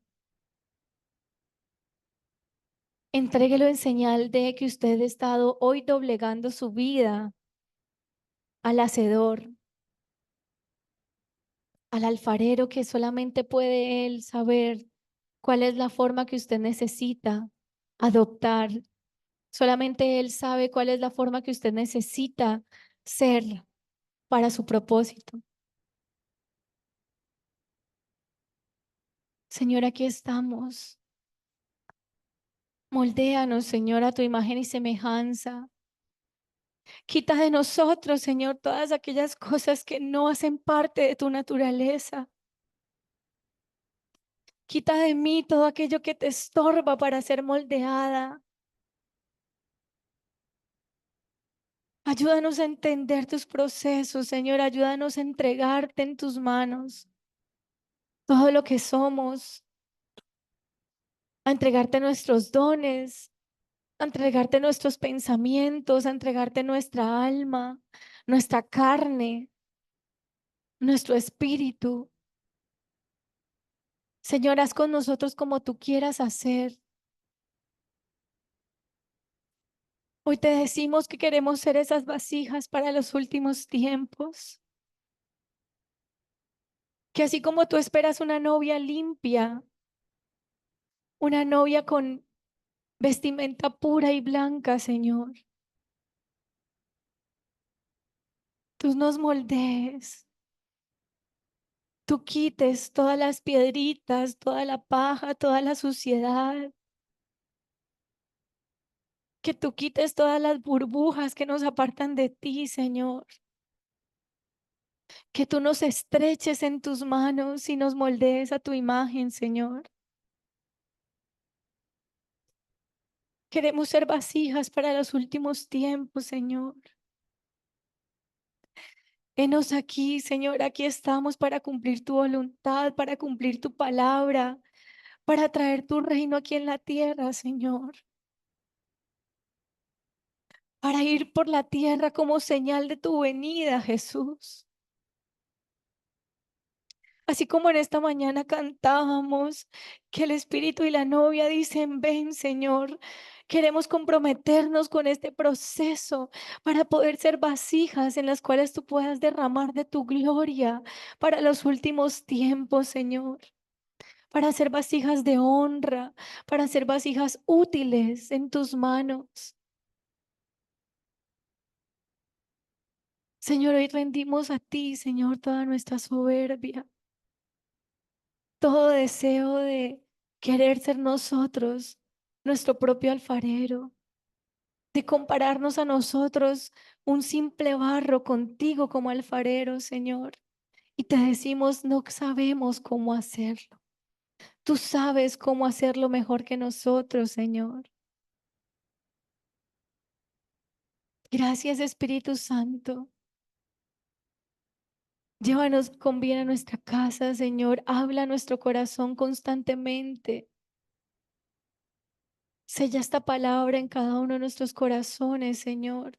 Entréguelo en señal de que usted ha estado hoy doblegando su vida al hacedor, al alfarero que solamente puede él saber cuál es la forma que usted necesita adoptar. Solamente él sabe cuál es la forma que usted necesita ser para su propósito. Señor, aquí estamos. Moldéanos, Señor, a tu imagen y semejanza. Quita de nosotros, Señor, todas aquellas cosas que no hacen parte de tu naturaleza. Quita de mí todo aquello que te estorba para ser moldeada. Ayúdanos a entender tus procesos, Señor. Ayúdanos a entregarte en tus manos todo lo que somos, a entregarte nuestros dones, a entregarte nuestros pensamientos, a entregarte nuestra alma, nuestra carne, nuestro espíritu. Señor, haz con nosotros como tú quieras hacer. Hoy te decimos que queremos ser esas vasijas para los últimos tiempos. Que así como tú esperas una novia limpia, una novia con vestimenta pura y blanca, Señor, tú nos moldees, tú quites todas las piedritas, toda la paja, toda la suciedad, que tú quites todas las burbujas que nos apartan de ti, Señor, que tú nos estreches en tus manos y nos moldees a tu imagen, Señor. Queremos ser vasijas para los últimos tiempos, Señor. Henos aquí, Señor, aquí estamos para cumplir tu voluntad, para cumplir tu palabra, para traer tu reino aquí en la tierra, Señor. Para ir por la tierra como señal de tu venida, Jesús. Así como en esta mañana cantábamos que el Espíritu y la novia dicen, ven, Señor. Queremos comprometernos con este proceso para poder ser vasijas en las cuales tú puedas derramar de tu gloria para los últimos tiempos, Señor. Para ser vasijas de honra, para ser vasijas útiles en tus manos. Señor, hoy rendimos a ti, Señor, toda nuestra soberbia, todo deseo de querer ser nosotros, nuestro propio alfarero, de compararnos a nosotros, un simple barro contigo como alfarero, Señor. Y te decimos, no sabemos cómo hacerlo. Tú sabes cómo hacerlo mejor que nosotros, Señor. Gracias, Espíritu Santo. Llévanos con bien a nuestra casa, Señor. Habla a nuestro corazón constantemente. Sella esta palabra en cada uno de nuestros corazones, Señor.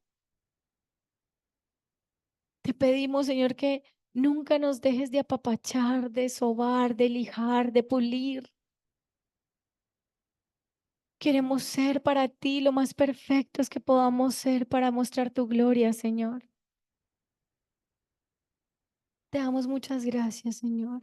Te pedimos, Señor, que nunca nos dejes de apapachar, de sobar, de lijar, de pulir. Queremos ser para ti lo más perfectos que podamos ser para mostrar tu gloria, Señor. Te damos muchas gracias, Señor.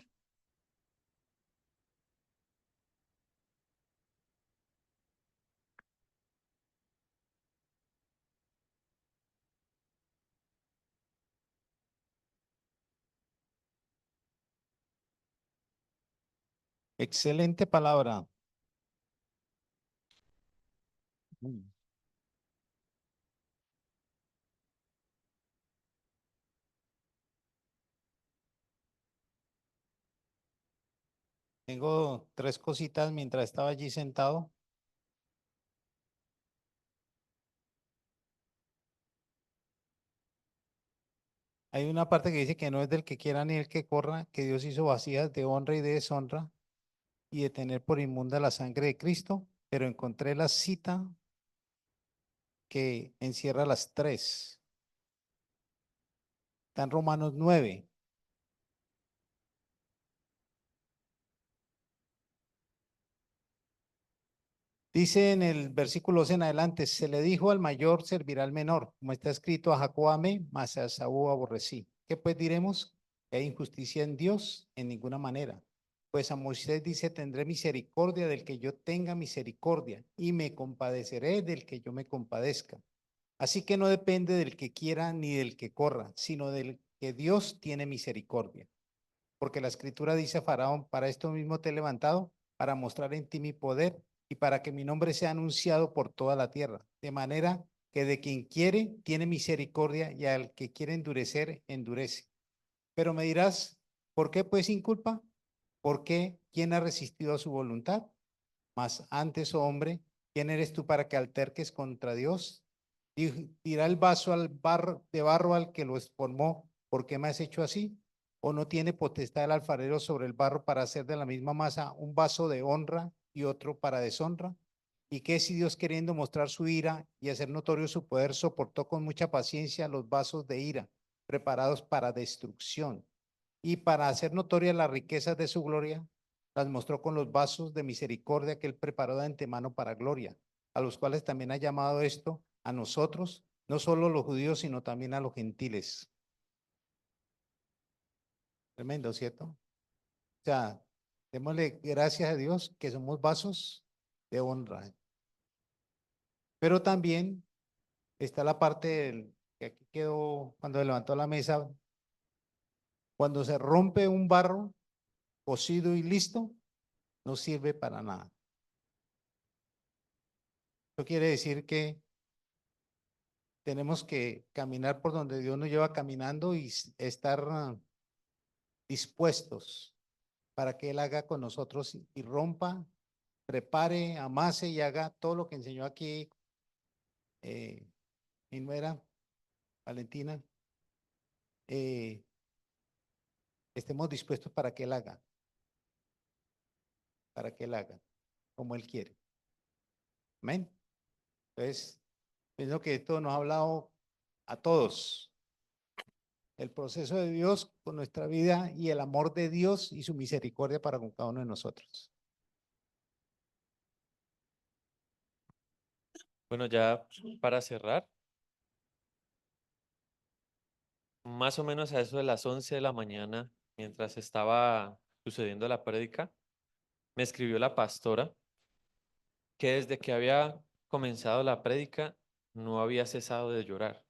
Excelente palabra. Mm. Tengo tres cositas mientras estaba allí sentado. Hay una parte que dice que no es del que quiera ni el que corra, que Dios hizo vasijas de honra y de deshonra y de tener por inmunda la sangre de Cristo, pero encontré la cita que encierra las tres. Está en Romanos 9. Dice en el versículo 2 en adelante, se le dijo al mayor, servirá al menor, como está escrito, a Jacob amé, mas a Esaú aborrecí. ¿Qué pues diremos? ¿Que hay injusticia en Dios? En ninguna manera. Pues a Moisés dice, tendré misericordia del que yo tenga misericordia, y me compadeceré del que yo me compadezca. Así que no depende del que quiera ni del que corra, sino del que Dios tiene misericordia. Porque la escritura dice a Faraón, para esto mismo te he levantado, para mostrar en ti mi poder y para que mi nombre sea anunciado por toda la tierra. De manera que de quien quiere, tiene misericordia y al que quiere endurecer, endurece. Pero me dirás, ¿por qué pues sin culpa? ¿Por qué? ¿Quién ha resistido a su voluntad? Mas antes, oh hombre, ¿quién eres tú para que alterques contra Dios? Dirá el vaso al barro, de barro al que lo formó, ¿por qué me has hecho así? ¿O no tiene potestad el alfarero sobre el barro para hacer de la misma masa un vaso de honra y otro para deshonra? ¿Y qué si Dios, queriendo mostrar su ira y hacer notorio su poder, soportó con mucha paciencia los vasos de ira preparados para destrucción, y para hacer notorias las riquezas de su gloria, las mostró con los vasos de misericordia que él preparó de antemano para gloria, a los cuales también ha llamado esto a nosotros, no solo los judíos, sino también a los gentiles? Tremendo, ¿cierto? O sea, démosle gracias a Dios que somos vasos de honra. Pero también está la parte que aquí quedó cuando levantó la mesa, cuando se rompe un barro cocido y listo, no sirve para nada. Eso quiere decir que tenemos que caminar por donde Dios nos lleva caminando y estar dispuestos para que Él haga con nosotros y rompa, prepare, amase y haga todo lo que enseñó aquí mi nuera Valentina. eh, Estemos dispuestos para que Él haga, como Él quiere. Amén. Entonces, pienso que esto nos ha hablado a todos. El proceso de Dios con nuestra vida y el amor de Dios y su misericordia para con cada uno de nosotros. Bueno, ya para cerrar, más o menos a eso de las 11 de la mañana, mientras estaba sucediendo la prédica, me escribió la pastora que desde que había comenzado la prédica no había cesado de llorar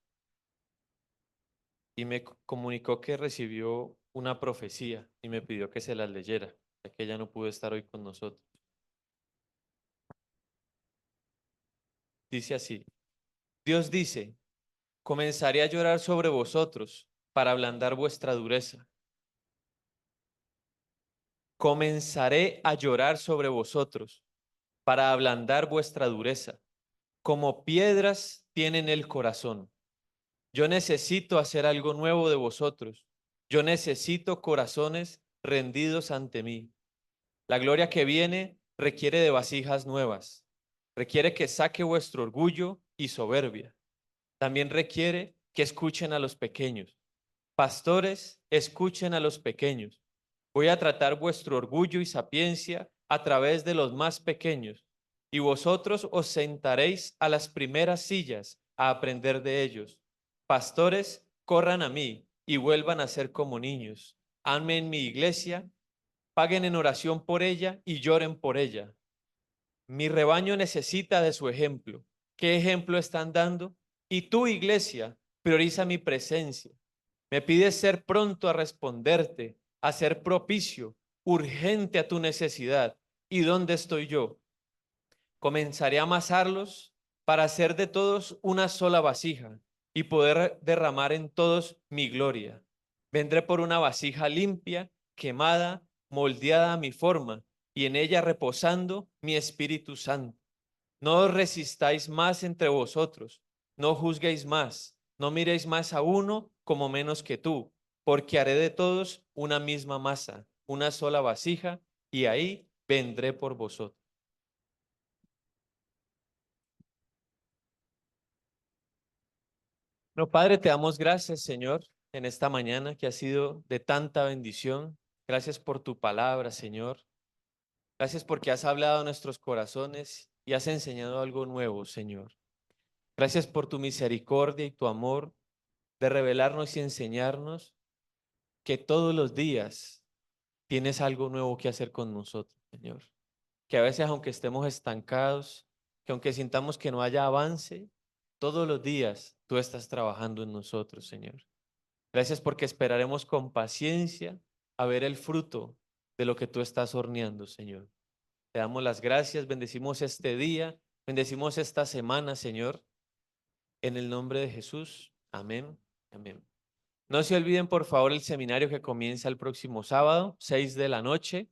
y me comunicó que recibió una profecía y me pidió que se la leyera, ya que ella no pudo estar hoy con nosotros. Dice así: Dios dice, comenzaré a llorar sobre vosotros para ablandar vuestra dureza. Comenzaré a llorar sobre vosotros para ablandar vuestra dureza. Como piedras tienen el corazón. Yo necesito hacer algo nuevo de vosotros. Yo necesito corazones rendidos ante mí. La gloria que viene requiere de vasijas nuevas. Requiere que saque vuestro orgullo y soberbia. También requiere que escuchen a los pequeños. Pastores, escuchen a los pequeños. Voy a tratar vuestro orgullo y sapiencia a través de los más pequeños, y vosotros os sentaréis a las primeras sillas a aprender de ellos. Pastores, corran a mí y vuelvan a ser como niños. Amen mi iglesia, paguen en oración por ella y lloren por ella. Mi rebaño necesita de su ejemplo. ¿Qué ejemplo están dando? Y tú, iglesia, prioriza mi presencia. Me pides ser pronto a responderte, a ser propicio, urgente a tu necesidad. ¿Y dónde estoy yo? Comenzaré a amasarlos para hacer de todos una sola vasija y poder derramar en todos mi gloria. Vendré por una vasija limpia, quemada, moldeada a mi forma, y en ella reposando mi Espíritu Santo. No os resistáis más entre vosotros, no juzguéis más, no miréis más a uno como menos que tú, porque haré de todos una misma masa, una sola vasija, y ahí vendré por vosotros. No, Padre, te damos gracias, Señor, en esta mañana que ha sido de tanta bendición. Gracias por tu palabra, Señor. Gracias porque has hablado a nuestros corazones y has enseñado algo nuevo, Señor. Gracias por tu misericordia y tu amor de revelarnos y enseñarnos que todos los días tienes algo nuevo que hacer con nosotros, Señor. Que a veces, aunque estemos estancados, que aunque sintamos que no haya avance, todos los días tú estás trabajando en nosotros, Señor. Gracias porque esperaremos con paciencia a ver el fruto de lo que tú estás horneando, Señor. Te damos las gracias, bendecimos este día, bendecimos esta semana, Señor, en el nombre de Jesús. Amén. Amén. No se olviden, por favor, el seminario que comienza el próximo sábado, 6 de la noche.